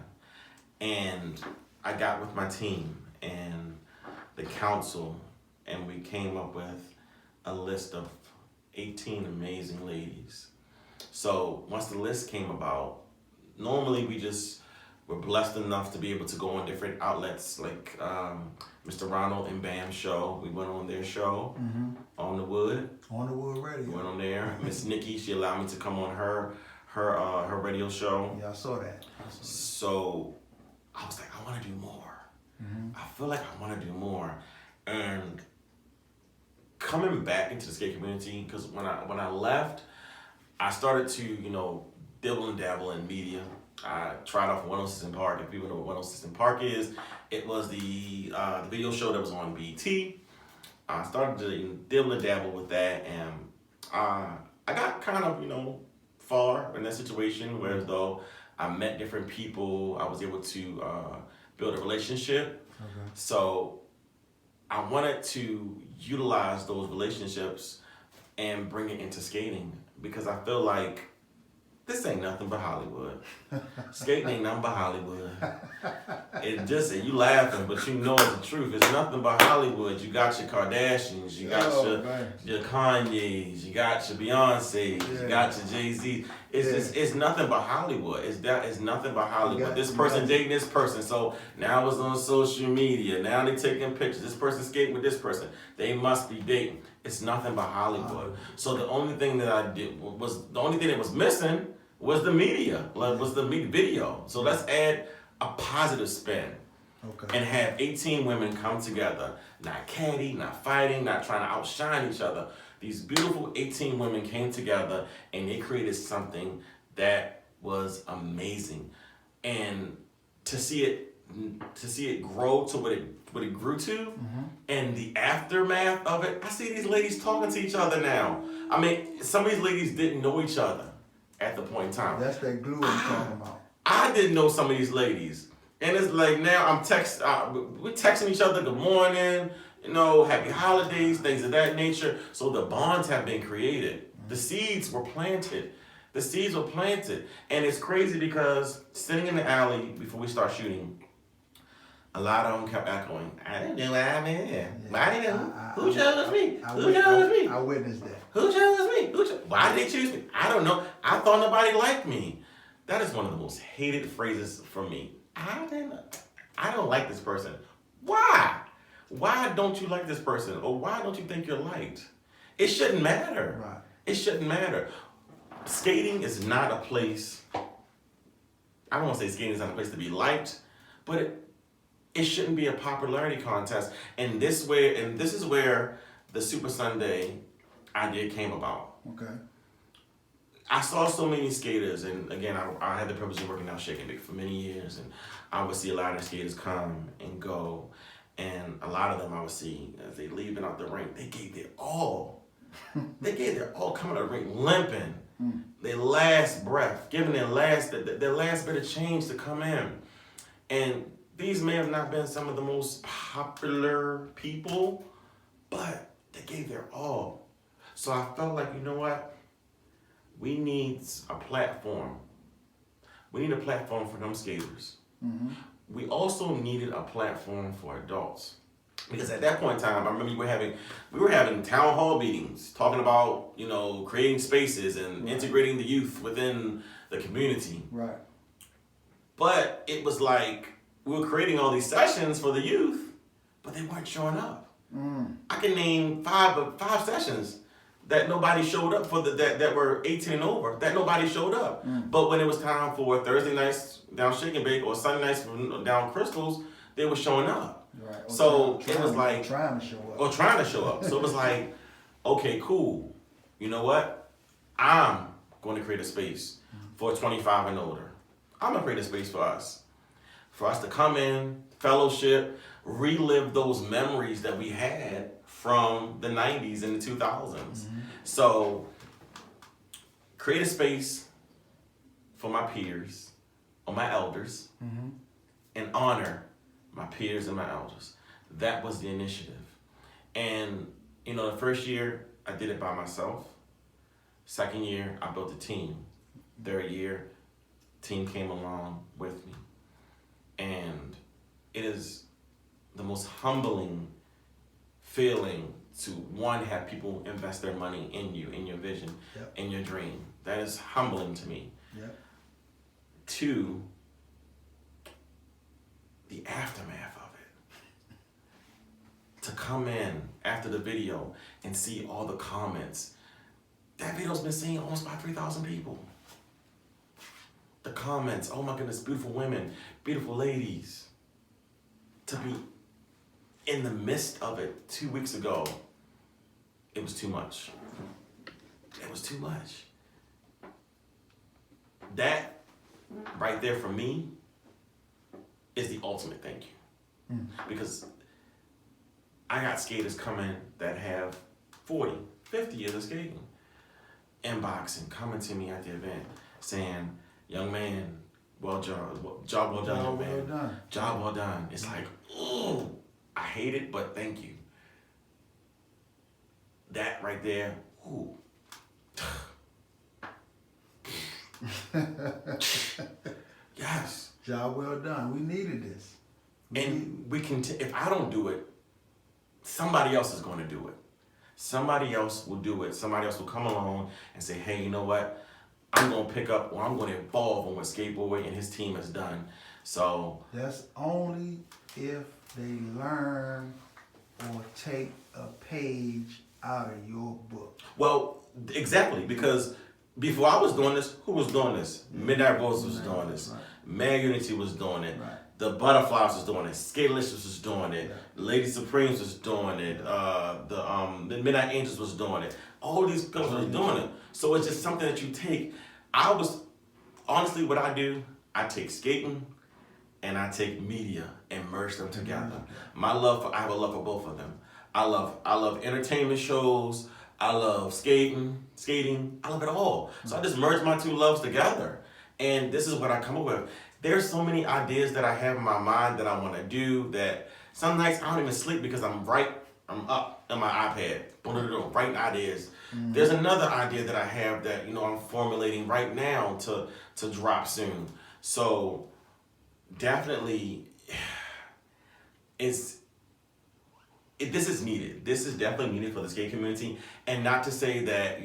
And I got with my team and the council, and we came up with a list of 18 amazing ladies. So once the list came about, normally we're blessed enough to be able to go on different outlets like Mr. Ronald and Bam show. We went on their show, On the Wood. On the Wood Radio. We went on there. Miss Nikki, she allowed me to come on her radio show. Yeah, I saw that. So I was like, I want to do more. I feel like I want to do more. And coming back into the skate community, because when I left, I started to, dibble and dabble in media. I tried off 106 in Park. If people know what 106 in Park is, it was the video show that was on BT. I started to dibble and dabble with that, and I got kind of, far in that situation, whereas though I met different people, I was able to build a relationship. Okay. So I wanted to utilize those relationships and bring it into skating, because I feel like this ain't nothing but Hollywood. Skating ain't nothing but Hollywood. You laughing, but you know it's the truth. It's nothing but Hollywood. You got your Kardashians, you got your Kanyes, you got your Beyonces, you got your Jay-Z. It's nothing but Hollywood. It's nothing but Hollywood. This person dating this person, so now it's on social media. Now they taking pictures. This person skating with this person. They must be dating. It's nothing but Hollywood. So the only thing that I did the only thing that was missing was the media, was the video. So let's add a positive spin. Okay. And have 18 women come together, not catty, not fighting, not trying to outshine each other. These beautiful 18 women came together and they created something that was amazing. And to see it grow to what it grew to, and the aftermath of it, I see these ladies talking to each other now. I mean, some of these ladies didn't know each other at the point in time. That's that glue I'm talking about. I didn't know some of these ladies. And it's like now we're texting each other, good morning, happy holidays, things of that nature. So the bonds have been created. The seeds were planted. The seeds were planted. And it's crazy because sitting in the alley before we start shooting, a lot of them kept echoing, I didn't do what I mean. Yeah. I didn't know. Who chose me? Who chose me? I witnessed that. Who chose me? Why did they choose me? I don't know. I thought nobody liked me. That is one of the most hated phrases for me. I don't like this person. Why? Why don't you like this person? Or why don't you think you're liked? It shouldn't matter. Right. It shouldn't matter. Skating is not a place, I don't want to say skating is not a place to be liked, but it shouldn't be a popularity contest. And this is where the Super Sunday idea came about. Okay. I saw so many skaters, and again, I had the privilege of working out Shake and Bake for many years, and I would see a lot of skaters come and go, and a lot of them I would see as they leaving out the rink, they gave their all. They gave their all coming out the rink limping, their last breath, giving their last bit of change to come in. And these may have not been some of the most popular people, but they gave their all. So I felt like, you know what? We need a platform. We need a platform for them skaters. Mm-hmm. We also needed a platform for adults. Because at that point in time, I remember we were having town hall meetings talking about, creating spaces and integrating the youth within the community. Right. But it was like we were creating all these sessions for the youth, but they weren't showing up. I can name five sessions that nobody showed up for that were 18 and over, that nobody showed up. But when it was time for Thursday nights down Shake and Bake or Sunday nights down Crystals, they were showing up. Right. So it was like trying to show up. Or trying to show up. So it was like, okay, cool. You know what? I'm going to create a space for 25 and older. I'm going to create a space for us. For us to come in, fellowship, relive those memories that we had from the 90s and the 2000s. So create a space for my peers or my elders and honor my peers and my elders. That was the initiative. And, the first year I did it by myself. Second year I built a team. Third year, team came along with me. And it is the most humbling feeling to, one, have people invest their money in you, in your vision, in your dream. That is humbling to me. Two, the aftermath of it. To come in after the video and see all the comments. That video's been seen almost by 3,000 people. The comments, oh my goodness, beautiful women, beautiful ladies. To be in the midst of it 2 weeks ago, it was too much. It was too much. That right there for me is the ultimate thank you. Because I got skaters coming that have 40, 50 years of skating, inboxing, coming to me at the event saying, young man, job well done, young man. Job well done. It's like, ooh, I hate it, but thank you. That right there, ooh. Yes. Job well done. We needed this. We can, if I don't do it, somebody else is going to do it. Somebody else will do it. Somebody else will come along and say, hey, you know what? I'm going to pick up, or I'm going to evolve on what Skateboy and his team has done. So that's only if they learn or take a page out of your book. Well, exactly, because before I was doing this, who was doing this? Midnight Roses was doing this. Right. Mad Unity was doing it. Right. The Butterflies was doing it. Skatelicious was doing it. Lady Supremes was doing it. The Midnight Angels was doing it. All these people was doing it. So it's just something that you take. Honestly, what I do, I take skating and I take media and merge them together. I have a love for both of them. I love entertainment shows. I love skating. I love it all. So I just merge my two loves together. And this is what I come up with. There's so many ideas that I have in my mind that I want to do that some nights I don't even sleep because I'm up. on my iPad, writing ideas. There's another idea that I have that I'm formulating right now to drop soon. So definitely, this is needed. This is definitely needed for the skate community, and not to say that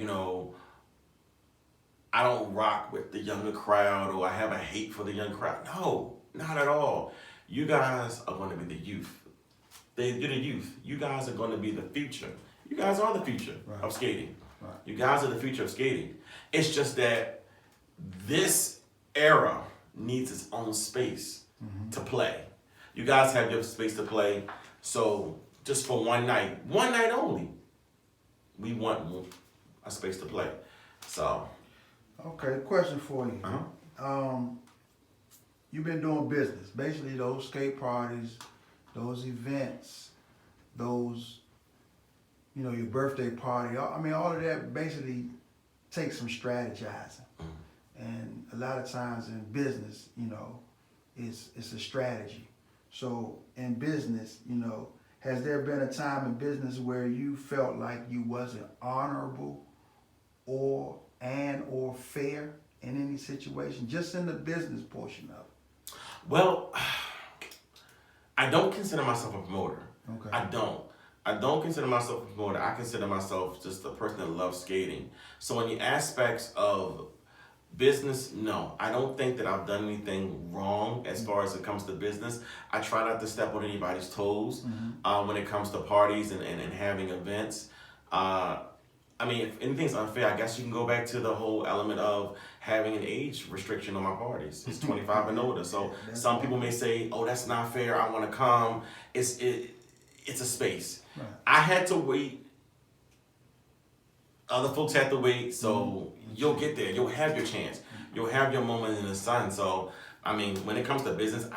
I don't rock with the younger crowd or I have a hate for the young crowd. No, not at all. You guys are going to be the youth. You're the youth. You guys are going to be the future. You guys are the future of skating. Right. You guys are the future of skating. It's just that this era needs its own space to play. You guys have your space to play. So just for one night only, we want a space to play. So. Okay, question for you. Uh-huh. You've been doing business. Basically, those skate parties, those events, those, your birthday party. I mean, all of that basically takes some strategizing. And a lot of times in business, it's a strategy. So in business, has there been a time in business where you felt like you wasn't honorable or fair in any situation, just in the business portion of it? Well, I don't consider myself a promoter. Okay. I don't consider myself a promoter. I consider myself just a person that loves skating. So in the aspects of business, no. I don't think that I've done anything wrong as far as it comes to business. I try not to step on anybody's toes when it comes to parties and having events. I mean, if anything's unfair, I guess you can go back to the whole element of having an age restriction on my parties. It's 25 and older. So some people may say, oh, that's not fair. I want to come. It's a space. Right. I had to wait. Other folks had to wait. So you'll get there. You'll have your chance. You'll have your moment in the sun. So, I mean, when it comes to business,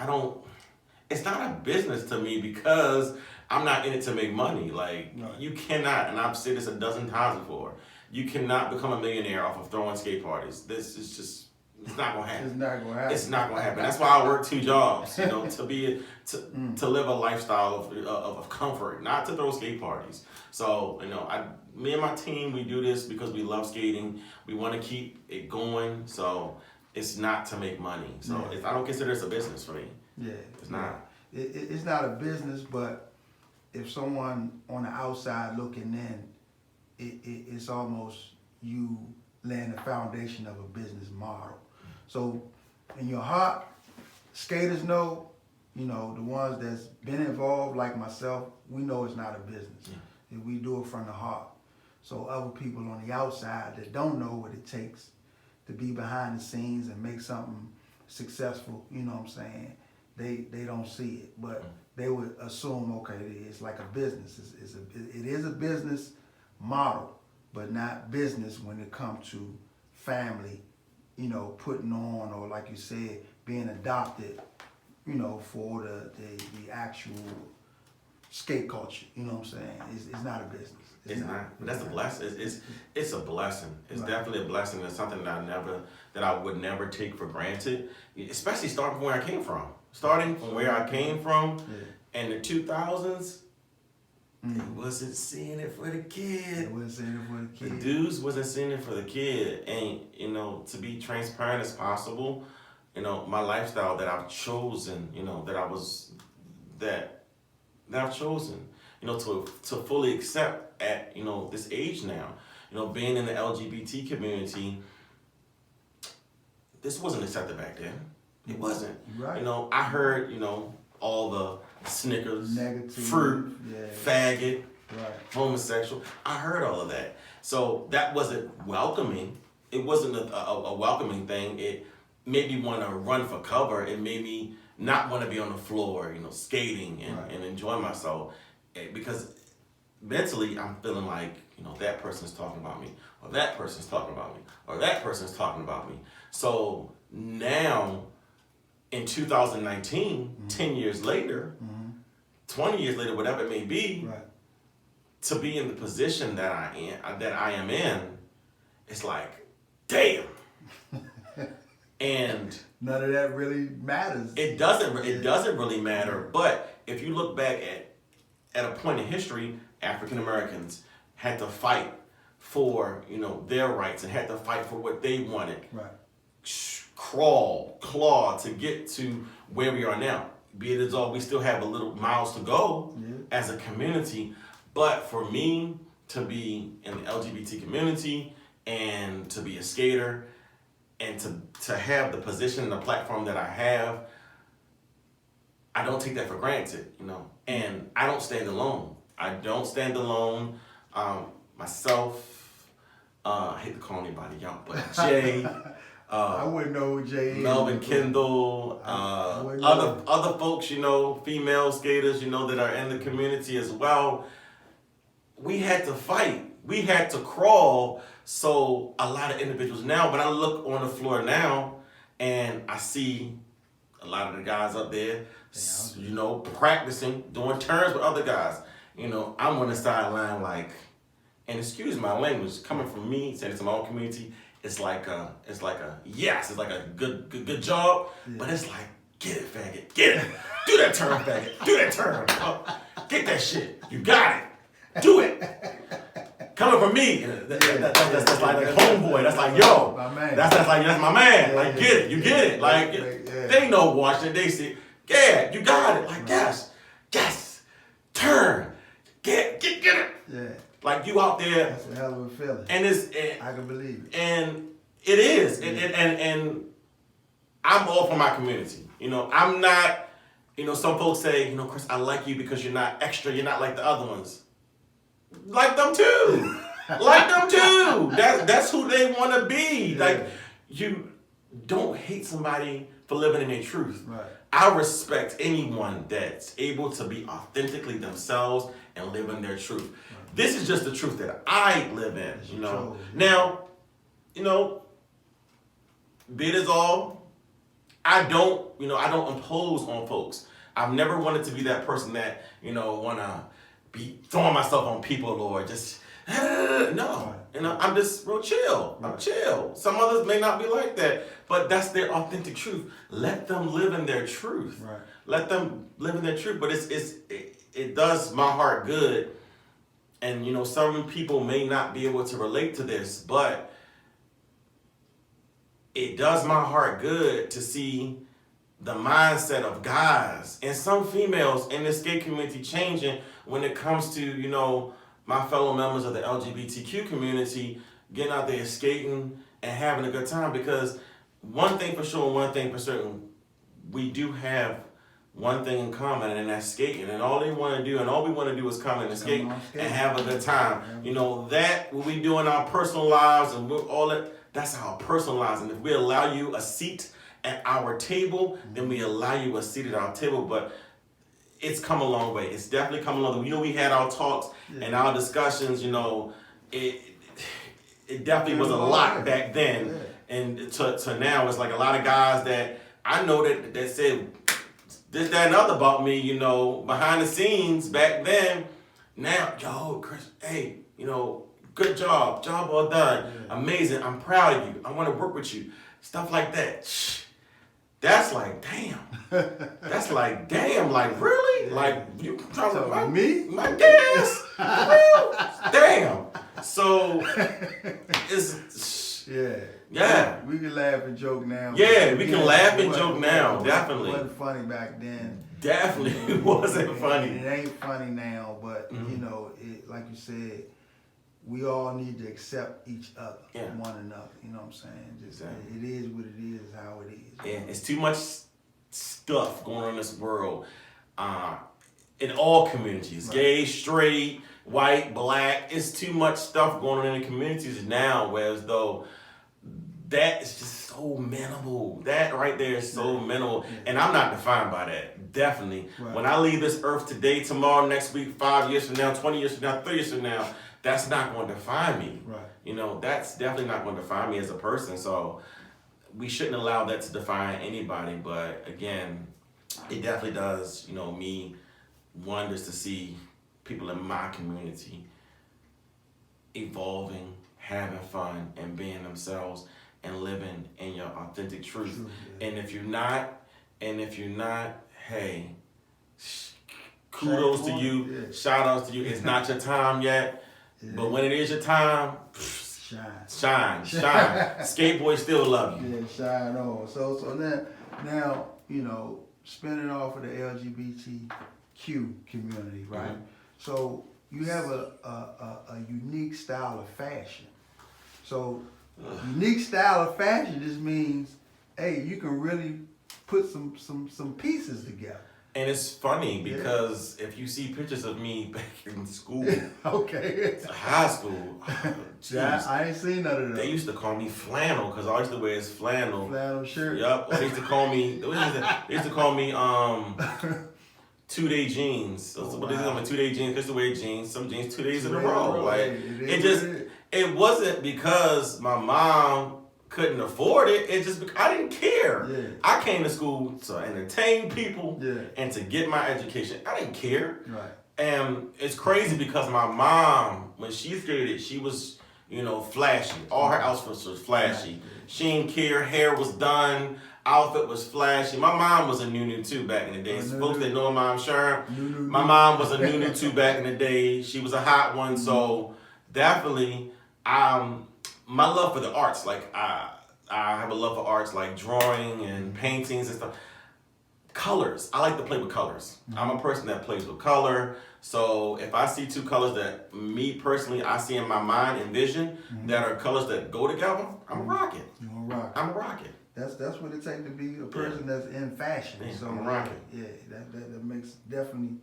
it's not a business to me because I'm not in it to make money. Like, you cannot, and I've said this a dozen times before, you cannot become a millionaire off of throwing skate parties. This is just, it's not gonna happen. It's not gonna happen. It's not gonna happen. That's why I work 2 jobs, to live a lifestyle of comfort, not to throw skate parties. So, me and my team, we do this because we love skating. We want to keep it going. So it's not to make money. So I don't consider this a business for me. Yeah. It's not. It's not a business, but if someone on the outside looking in, it's almost you laying the foundation of a business model. So in your heart, skaters know, the ones that's been involved like myself, we know it's not a business. Yeah. We do it from the heart. So other people on the outside that don't know what it takes to be behind the scenes and make something successful, you know what I'm saying? They don't see it, but they would assume, okay, it's like a business. It is a business model, but not business when it comes to family, putting on, or like you said, being adopted, for the actual skate culture. You know what I'm saying? It's not a business. It's not. But that's a blessing. It's a blessing. It's definitely a blessing. It's something that I would never take for granted. Especially starting from where I came from. Starting from where I came from, in the 2000s, they wasn't seeing it for the kid. They wasn't seeing it for the kid. The dudes wasn't seeing it for the kid. And to be transparent as possible, my lifestyle that I've chosen, that I've chosen, to fully accept at this age now. Being in the LGBT community, this wasn't accepted back then. It wasn't. Right. I heard, all the Snickers, negative, fruit, faggot, right, homosexual. I heard all of that. So that wasn't welcoming. It wasn't a welcoming thing. It made me want to run for cover. It made me not want to be on the floor, skating and enjoy myself. Because mentally, I'm feeling like, that person's talking about me, or that person's talking about me, or that person's talking about me. So now, in 2019, 10 years later, 20 years later, whatever it may be, to be in the position that I am in, it's like, damn. And none of that really matters. It doesn't really matter. But if you look back at a point in history, African Americans had to fight for, their rights and had to fight for what they wanted. Right. Crawl, claw to get to where we are now. Be it as all, we still have a little miles to go as a community. But for me to be in the LGBT community and to be a skater and to have the position and the platform that I have, I don't take that for granted, And I don't stand alone. I don't stand alone. Myself, I hate to call anybody out, but Jay, I wouldn't know who Jay is. Melvin Kendall, other folks, female skaters, that are in the community as well. We had to fight. We had to crawl. So a lot of individuals now, when I look on the floor now and I see a lot of the guys up there, practicing, doing turns with other guys. I'm on the sideline like, and excuse my language, coming from me, saying it to my own community, it's like a yes, it's like a good job, but it's like, get it, faggot, get it, do that turn, faggot, do that turn, get that shit, you got it, do it. Coming from me, that's like a homeboy. That's like, yo, my man. That's my man. Like, get it, you get it. Like, they know Washington. They say, yeah, you got it. Like, yes, turn, get it. Yeah. Like, you out there. That's a hell of a feeling. And I can believe it. And it is. And I'm all for my community. I'm not. Some folks say, Chris, I like you because you're not extra. You're not like the other ones. Like them too. That's who they want to be. Yeah. Like, you don't hate somebody for living in their truth. Right. I respect anyone that's able to be authentically themselves and live in their truth. Right. This is just the truth that I live in, Now, be it as all, I don't impose on folks. I've never wanted to be that person that, want to be throwing myself on people or just no. I'm just real chill. I'm chill. Some others may not be like that, but that's their authentic truth. Let them live in their truth. Right. Let them live in their truth. But it does my heart good. And some people may not be able to relate to this, but it does my heart good to see the mindset of guys and some females in the skate community changing when it comes to, my fellow members of the LGBTQ community getting out there skating and having a good time. Because one thing for sure, one thing for certain, we do have one thing in common, and that's skating. And all they want to do, and all we want to do is come in and skate and have a good time. That what we do in our personal lives and all that, that's our personal lives. And if we allow you a seat at our table, then we allow you a seat at our table. But it's come a long way. It's definitely come a long way. We had our talks and our discussions, it definitely was a lot back then. Yeah. And to now, it's like a lot of guys that I know that said this, that, and other about me, behind the scenes back then. Now, yo, Chris, hey, good job well done. Yeah. Amazing. I'm proud of you. I want to work with you. Stuff like that. That's like, damn. That's like, damn, like, really? Yeah. Like, you talking about me? My gas? Real? Damn. So, it's... Yeah. We can laugh and joke now. Yeah, we can laugh and joke now, definitely. It wasn't funny back then. Definitely wasn't funny. It ain't funny now, but, like you said, we all need to accept each other, one another. You know what I'm saying? Just exactly. It is what it is, how it is. Yeah, it's too much stuff going on in this world. In all communities, gay, straight, white, black. It's too much stuff going on in the communities now, whereas though that is just so minimal. That right there is so minimal. Yeah. And I'm not defined by that, definitely. Right. When I leave this earth today, tomorrow, next week, 5 years from now, 20 years from now, 30 years from now, that's not going to define me. Right. That's definitely not going to define me as a person. So we shouldn't allow that to define anybody. But again, it definitely does, me wonders to see people in my community evolving, having fun, and being themselves and living in your authentic truth. And if you're not, hey, kudos to you, Yeah. shout outs to you. It's not your time yet, Yeah. but when it is your time, Shine. shine. Skateboys still love you. Yeah, shine on. So now, you know, spinning off of the LGBTQ community, right? Mm-hmm. So you have a unique style of fashion. So unique style of fashion just means, hey, you can really put some pieces together. And it's funny because if you see pictures of me back in school, Okay. high school, Yeah, geez, I ain't seen none of that. they used to call me flannel because all I used to wear is flannel. Flannel shirt. Yup. They used to call me. They used to call me 2-day jeans. That's what they call me, 2-day jeans. I used to wear jeans, some jeans 2 days in a row. Like it wasn't because my mom couldn't afford it. It just I didn't care. Yeah. I came to school to entertain people Yeah. and to get my education. I didn't care. Right. And it's crazy because my mom, when she skated, she was, you know, flashy. All her outfits was flashy. She didn't care. Hair was done. Outfit was flashy. My mom was a new too back in the day. Folks that know my mom, sure. My mom was a new too back in the day. She was a hot one. So definitely, my love for the arts, like I have a love for arts, like drawing and paintings and stuff. Colors. I like to play with colors. I'm a person that plays with color. So if I see two colors that me personally I see in my mind and vision that are colors that go together, I'm a rocket. You gonna rock. I'm a rocket. That's what it takes to be a person that's in fashion. Yeah, So I'm a rocket. yeah, that makes definitely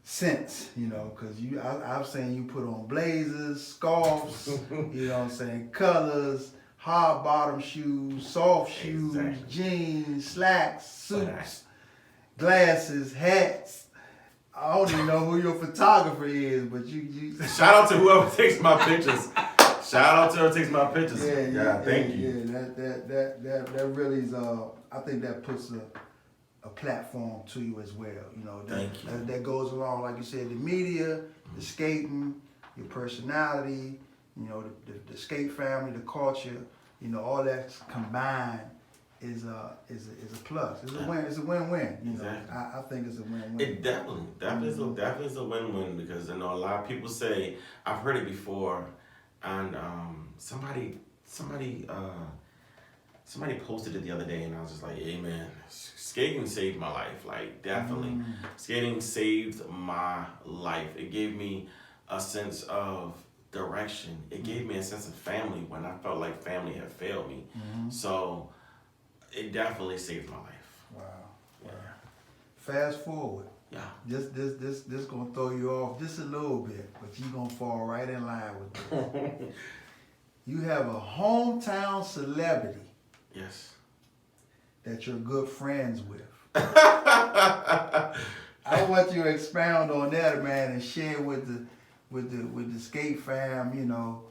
sense, you know, because I've seen you put on blazers, scarves, you know what I'm saying, colors, hard bottom shoes, soft shoes, Exactly. jeans, slacks, suits, glasses, hats. I don't even know who your photographer is, but you Shout out to whoever takes my pictures. Shout out to whoever takes my pictures. Thank you. Yeah, that really is I think that puts a platform to you as well. You know, Thank you. That goes along, like you said, the media, the skating, your personality, you know, the skate family, the culture, you know, all that combined is a plus. It's a win. It's a win-win. You know, Exactly. I think it's a win-win. It definitely is a win-win because I know a lot of people say, I've heard it before, and somebody posted it the other day, and I was just like, hey man, skating saved my life. Like definitely, skating saved my life. It gave me a sense of direction. It gave me a sense of family when I felt like family had failed me. So it definitely saved my life. Wow. Fast forward. Yeah. This gonna throw you off just a little bit, but you gonna fall right in line with this. You have a hometown celebrity Yes. that you're good friends with. I want you to expound on that, man, and share with the skate fam, you know,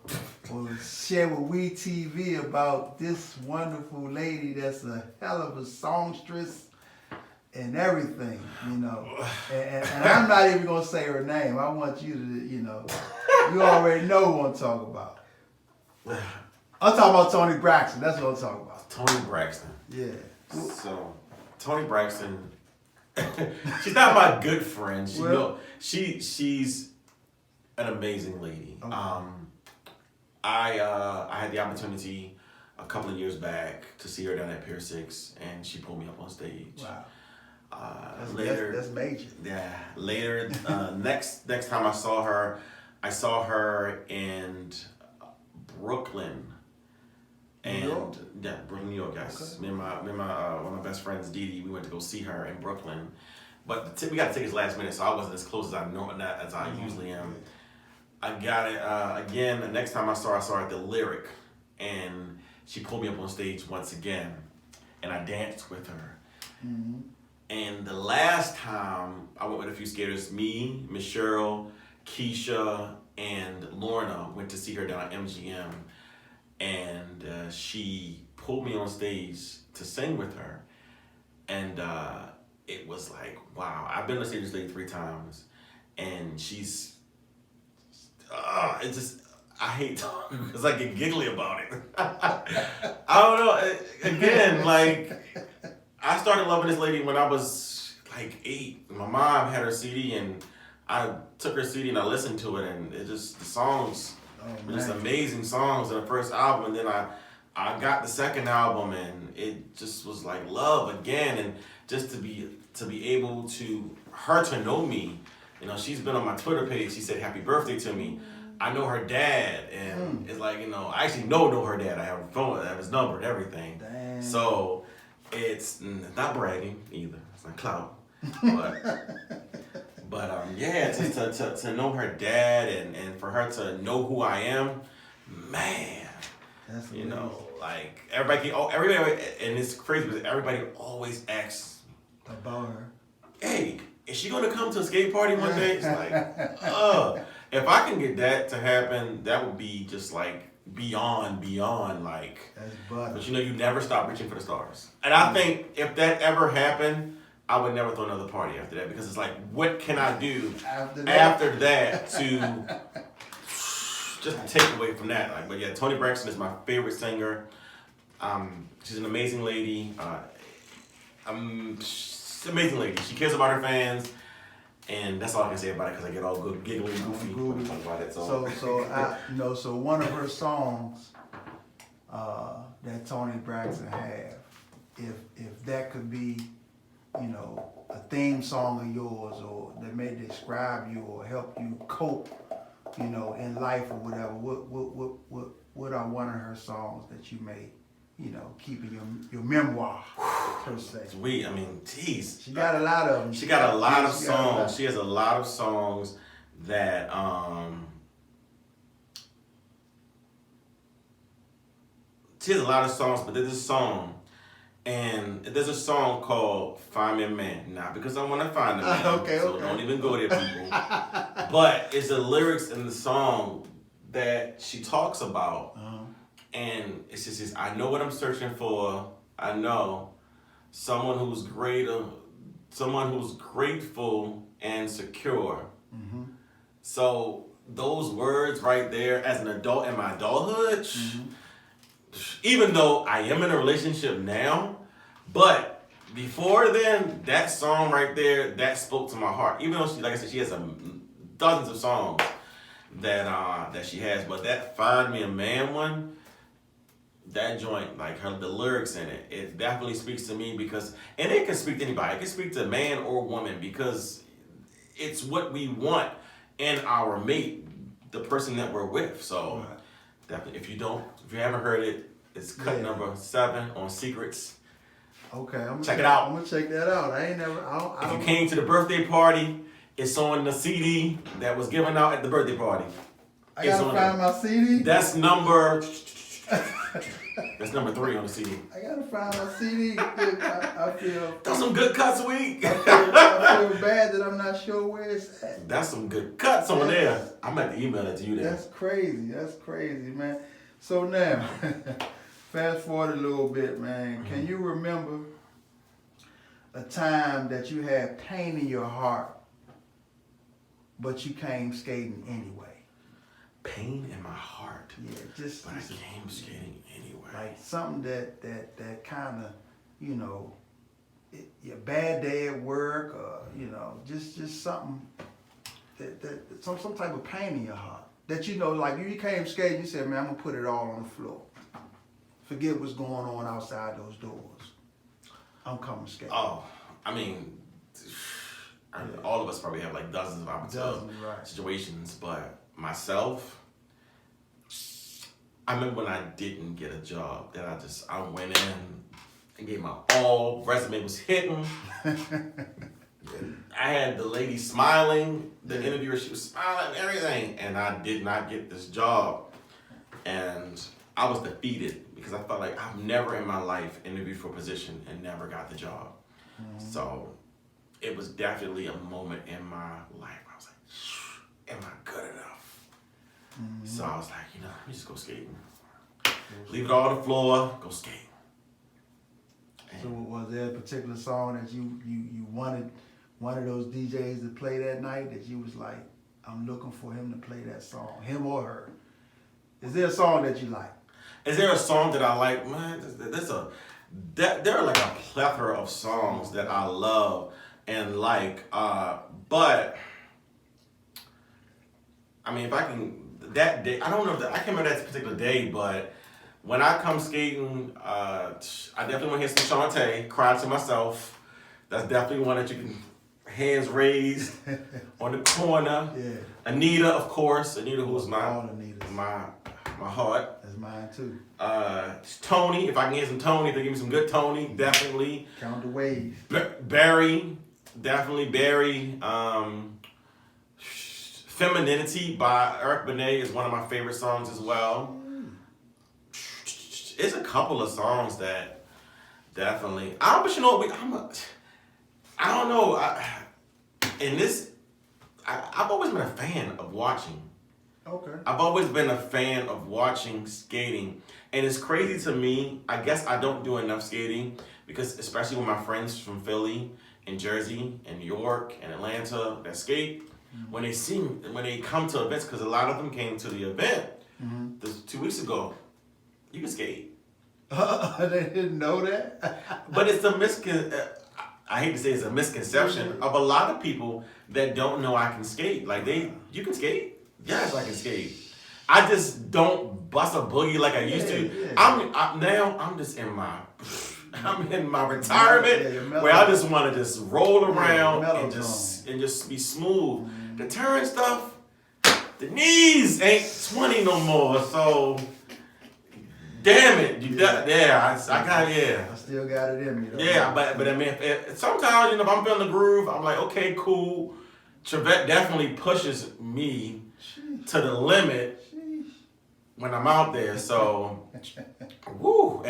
or share with We TV about this wonderful lady that's a hell of a songstress and everything, you know. And I'm not even gonna say her name. I want you to, you know, you already know who I'm talking about. I'm talking about Toni Braxton. That's what I'm talking about. Toni Braxton. Yeah. So, Toni Braxton, she's not my good friend. She's an amazing lady. Okay. I had the opportunity a couple of years back to see her down at Pier 6, and she pulled me up on stage. Wow. That's Later, major. yeah. Later, next time I saw her in Brooklyn. And New York? yeah, Brooklyn, New York, guys. Okay. Me and my one of my best friends, Dee Dee, we went to go see her in Brooklyn. But we got tickets last minute, so I wasn't as close as I usually am. I got it again. The next time I saw her at the Lyric, and she pulled me up on stage once again, and I danced with her. Mm-hmm. And the last time I went with a few skaters, me, Miss Cheryl, Keisha, and Lorna went to see her down at MGM, and she pulled me on stage to sing with her, and it was like, wow. I've been to see this lady 3 times, and she's, it's just, I hate talking because I get giggly about it. I don't know. Again, like, I started loving this lady when I was like 8. My mom had her CD, and I took her CD and I listened to it, and it just, the songs were just amazing songs in the first album. And then I got the second album, and it just was like love again. And just to be able to, her to know me, you know, she's been on my Twitter page. She said happy birthday to me. I know her dad, and it's like, you know, I actually know her dad. I have a phone, I have his number and everything. Damn. So it's not bragging either. It's not clout, but yeah, just to know her dad and for her to know who I am, man. That's you know, like everybody, and it's crazy because everybody always asks about her. Hey, is she gonna come to a skate party one day? It's like, if I can get that to happen, that would be just like beyond like. That's butter. But you know, you never stop reaching for the stars. And I think if that ever happened, I would never throw another party after that, because it's like, what can I do after that to just take away from that? Like, but yeah, Toni Braxton is my favorite singer. She's an amazing lady. She's an amazing lady. She cares about her fans. And that's all I can say about it, because I get all good, giggly, goofy when I talk about it. So one of her songs that Toni Braxton have, if that could be, you know, a theme song of yours, or that may describe you or help you cope, you know, in life or whatever, what are one of her songs that you may, you know, keep in your memoir, per se? Sweet. I mean, geez. She got a lot of them. She got a lot of songs. She has a lot of songs that, she has a lot of songs, but there's a song, and there's a song called Find Me a Man. Not because I want to find a man, so don't even go there, people. But it's the lyrics in the song that she talks about. And it's just, I know what I'm searching for. I know someone who's grateful and secure. So those words right there, as an adult in my adulthood, even though I am in a relationship now, but before then, that song right there, that spoke to my heart. Even though she, like I said, she has dozens of songs that she has, but that Find Me a Man one, that joint, like the lyrics in it, it definitely speaks to me, because, and it can speak to anybody. It can speak to man or woman, because it's what we want in our mate, the person that we're with. So definitely, if you haven't heard it, it's cut number 7 on Secrets. Okay, check it out. I'm gonna check that out. If you came to the birthday party, it's on the CD that was given out at the birthday party. I gotta find my CD. That's number 3 on the CD. I gotta find my CD. I feel. That's some good cuts, week. I feel bad that I'm not sure where it's at. That's some good cuts on there. I'm gonna have to email it to you then. That's crazy, man. So now, fast forward a little bit, man. Can you remember a time that you had pain in your heart, but you came skating anyway? Pain in my heart. Yeah, but I came skating anyway. Like something that kind of, you know, your bad day at work, or you know, just something that some type of pain in your heart that, you know, like you came skating, you said, man, I'm gonna put it all on the floor. Forget what's going on outside those doors. I'm coming skating. Oh, I mean, all of us probably have like dozens of situations, but myself, I remember when I didn't get a job, that I went in and gave my all, resume was hitting. I had the lady smiling, the interviewer, she was smiling and everything, and I did not get this job. And I was defeated, because I felt like I've never in my life interviewed for a position and never got the job. So it was definitely a moment in my life where I was like, am I good enough? So I was like, you know, let me just go skating. Leave it all on the floor, go skate. So was there a particular song that you wanted one of those DJs to play that night, that you was like, I'm looking for him to play that song, him or her? Is there a song that you like? Is there a song that I like? Man, there are like a plethora of songs that I love. and like. But I mean, if I can, that day, I don't know I can't remember that particular day, but when I come skating, I definitely want to hear some Shantae, Cry to Myself. That's definitely one that you can, hands raised on the corner. Yeah. Anita, of course. Anita, who's All Anitas. my heart. That's mine too. Tony, if I can get some Tony, if they give me some good Tony, definitely. Count the waves. Barry, definitely Barry. Femininity by Eric Benet is one of my favorite songs as well. It's a couple of songs that definitely. But you know, I don't know. I've always been a fan of watching. Okay. I've always been a fan of watching skating, and it's crazy to me. I guess I don't do enough skating because, especially with my friends from Philly and Jersey and New York and Atlanta that skate. When they come to events, because a lot of them came to the event 2 weeks ago, you can skate. They didn't know that. But it's I hate to say it's a misconception of a lot of people that don't know I can skate. Like you can skate? Yes, I can skate. I just don't bust a boogie like I used to. Yeah. I'm just in my. I'm in my retirement where I just want to just roll around and just be smooth. The turn stuff, the knees ain't 20 no more. So, damn it, I still got it in me though. Yeah, but I mean, sometimes if I'm feeling the groove, I'm like, okay, cool. Trevette definitely pushes me to the limit when I'm out there. So, woo,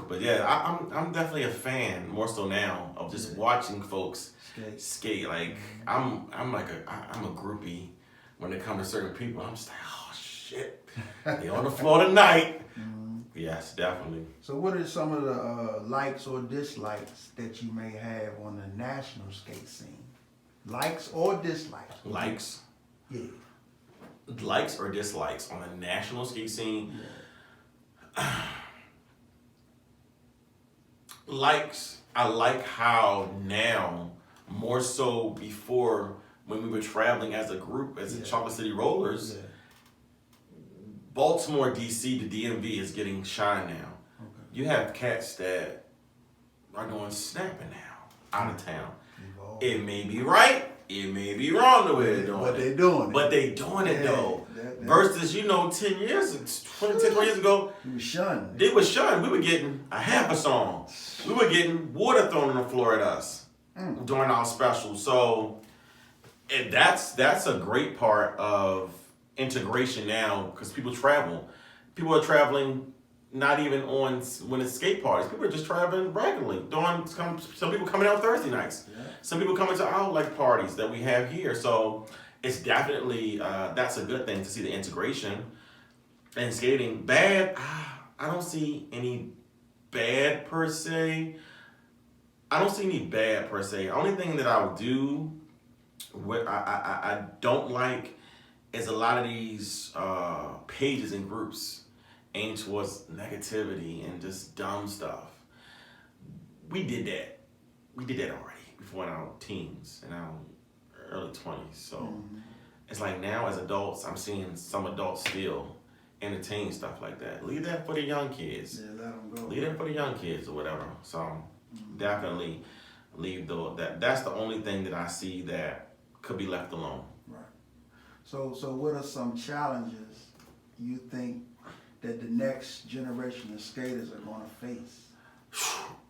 but yeah, I'm definitely a fan more so now of just watching folks skate. Like I'm a groupie when it comes to certain people. I'm just like, oh shit, they on the floor tonight. Yes, definitely. So what are some of the likes or dislikes that you may have on the national skate scene? Likes or dislikes? Likes? Yeah. Likes or dislikes on the national skate scene? Yeah. Likes, I like how now, more so before when we were traveling as a group, as the Chocolate City Rollers, Baltimore, DC, the DMV is getting shine now. Okay. You have cats that are doing snapping now, out of town. It may be right, it may be wrong the way they're doing it. But they doing it though. Versus, 10 years, 20 years ago, you was shunned. They was shunned. We were getting a half a song. We were getting water thrown on the floor at us during our special. So that's a great part of integration now because people travel. People are traveling not even on when it's skate parties. People are just traveling regularly. Some people coming out Thursday nights. Yeah. Some people coming to our parties that we have here. So it's definitely that's a good thing to see the integration and skating. Bad, I don't see any bad per se. Only thing that I would do, what I don't like, is a lot of these pages and groups aimed towards negativity and just dumb stuff. We did that already before in our teens and our early 20s. So it's like now as adults, I'm seeing some adults still entertain stuff like that. Leave that for the young kids. Yeah, let them go. Leave that for the young kids or whatever. So definitely leave that's the only thing that I see that could be left alone. Right. So what are some challenges you think that the next generation of skaters are going to face?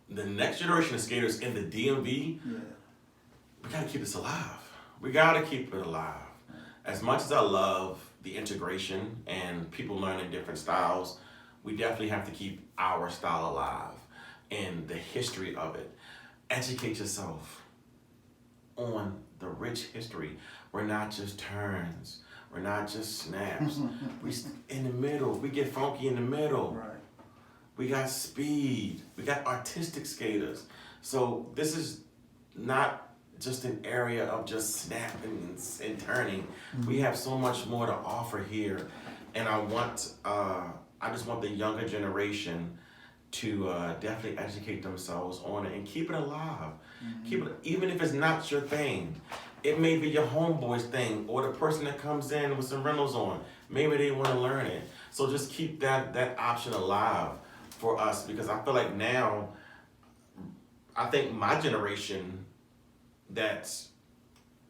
The next generation of skaters in the DMV, we got to keep this alive. We got to keep it alive. As much as I love the integration and people learning different styles, we definitely have to keep our style alive and the history of it. Educate yourself on the rich history. We're not just turns. We're not just snaps. We in the middle. We get funky in the middle. Right. We got speed. We got artistic skaters. So this is not just an area of just snapping and turning. We have so much more to offer here. And I just want the younger generation to definitely educate themselves on it and keep it alive. Keep it, even if it's not your thing. It may be your homeboy's thing or the person that comes in with some rentals on. Maybe they want to learn it. So just keep that option alive for us, because I feel like now, I think my generation, that's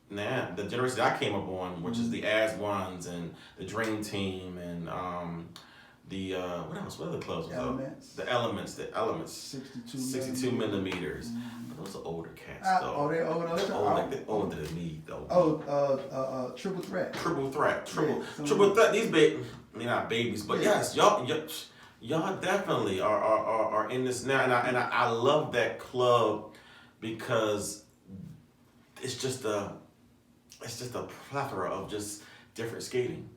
now the generation that I came up on, which is the As Ones and the Dream Team and the what else? What other clubs was Elements. up? The Elements. 62 millimeters. But those are older cats though. Oh, they're older. They're older than me though. Triple Threat. Triple Threat. Triple Yeah, Threat. These babies, they're not babies, but yes, y'all definitely are in this now, and I love that club because it's just a plethora of just different skating.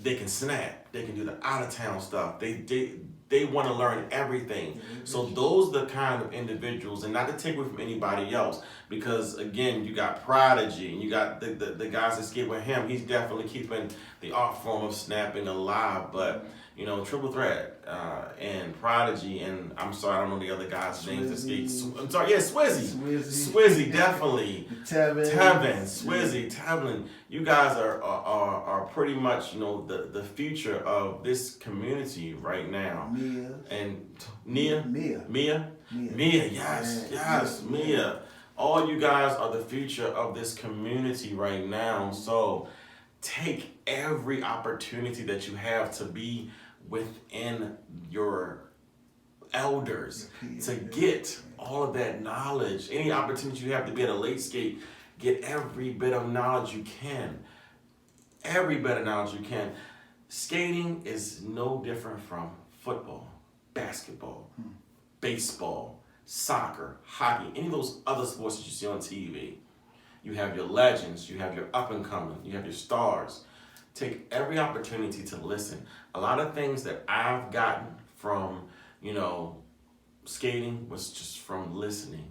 They can snap. They can do the out of town stuff. They want to learn everything. So those are the kind of individuals, and not to take away from anybody else, because again, you got Prodigy and you got the guys that skate with him. He's definitely keeping the art form of snapping alive. But you know, Triple Threat and Prodigy, and I'm sorry, I don't know the other guys' names that skate. I'm sorry, yeah, Swizzy, definitely. Tevin, Swizzy, Tevin. You guys are pretty much, you know, the future of this community right now. Mia. And Mia, yes, Yeah. Mia. All you guys are the future of this community right now. So take every opportunity that you have to be within your elders, to get all of that knowledge. Any opportunity you have to be at a late skate, get every bit of knowledge you can. Every bit of knowledge you can. Skating is no different from football, basketball, baseball, soccer, hockey, any of those other sports that you see on TV. You have your legends, you have your up and coming, you have your stars. Take every opportunity to listen. A lot of things that I've gotten from, you know, skating was just from listening.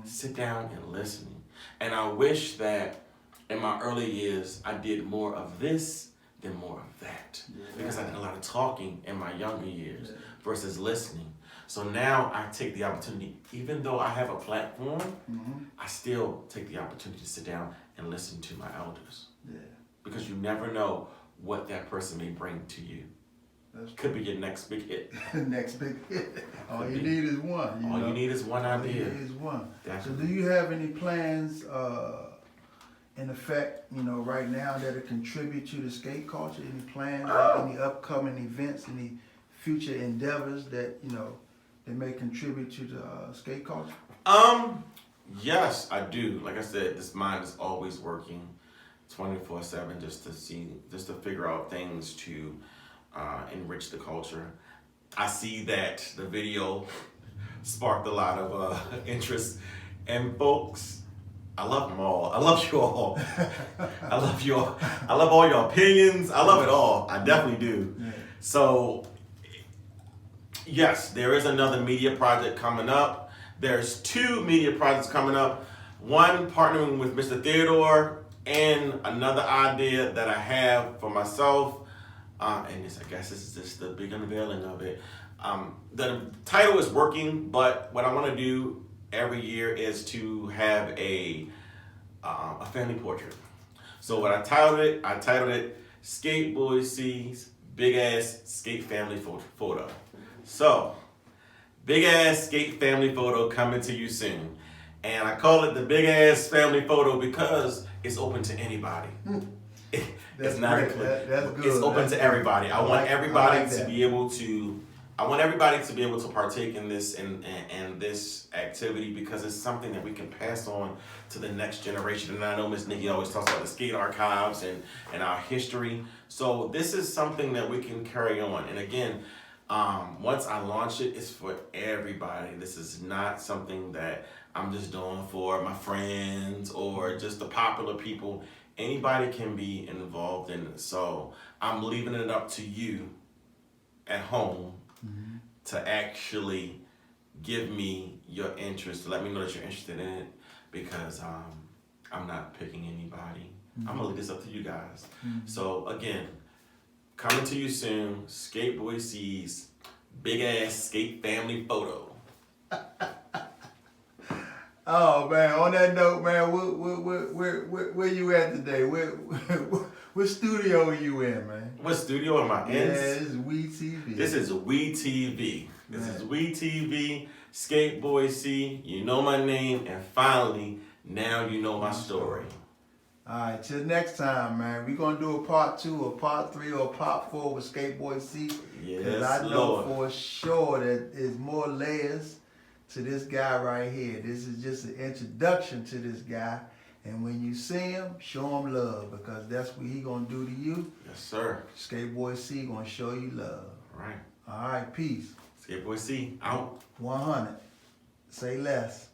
Sit down and listening. And I wish that in my early years, I did more of this than more of that. Because I did a lot of talking in my younger years versus listening. So now I take the opportunity, even though I have a platform, I still take the opportunity to sit down and listen to my elders. Because you never know what that person may bring to you. Could be your next big hit. Next big hit. All you need is one. All you need is one idea. All you need is one. Definitely. So do you have any plans in effect, you know, right now that will contribute to the skate culture? Any plans, any upcoming events, any future endeavors that, you know, that may contribute to the skate culture? Yes, I do. Like I said, this mind is always working 24/7 just to figure out things to enrich the culture. I see that the video sparked a lot of interest, and folks, I love them all. I love you all. I love you all. I love all your opinions. I love it all. I definitely do. So, yes, there is another media project coming up. There's 2 media projects coming up. One partnering with Mr. Theodore, and another idea that I have for myself. And this, I guess this is just the big unveiling of it. The title is working, but what I want to do every year is to have a family portrait. So what I titled it Skate Boy Sees Big Ass Skate Family Photo. So, big ass skate family photo coming to you soon. And I call it the big ass family photo because it's open to anybody. It's not that's good. It's open to everybody. I want everybody to be able to. I want everybody to be able to partake in this and this activity, because it's something that we can pass on to the next generation. And I know Miss Nikki always talks about the skate archives and our history. So this is something that we can carry on. And again, once I launch it, it's for everybody. This is not something that I'm just doing for my friends or just the popular people. Anybody can be involved in it. So I'm leaving it up to you at home to actually give me your interest, to let me know that you're interested in it, because I'm not picking anybody. I'm gonna leave this up to you guys. So again, coming to you soon, Skate Boy Sees big ass skate family photo. Oh man, on that note, man, where you at today? What studio are you in, man? What studio am I in? Yeah, this is We TV. This is We TV. This is We TV, Skateboy C, you know my name, and finally, now you know my story. Alright, till next time, man. We're gonna do a part 2 or part 3 or part 4 with Skateboy C. Yes, I know Lord. for sure that there's more layers to this guy right here. This is just an introduction to this guy. And when you see him, show him love, because that's what he gonna do to you. Yes, sir. Skateboy C gonna show you love. Right. Alright, peace. Skateboy C, out. 100. Say less.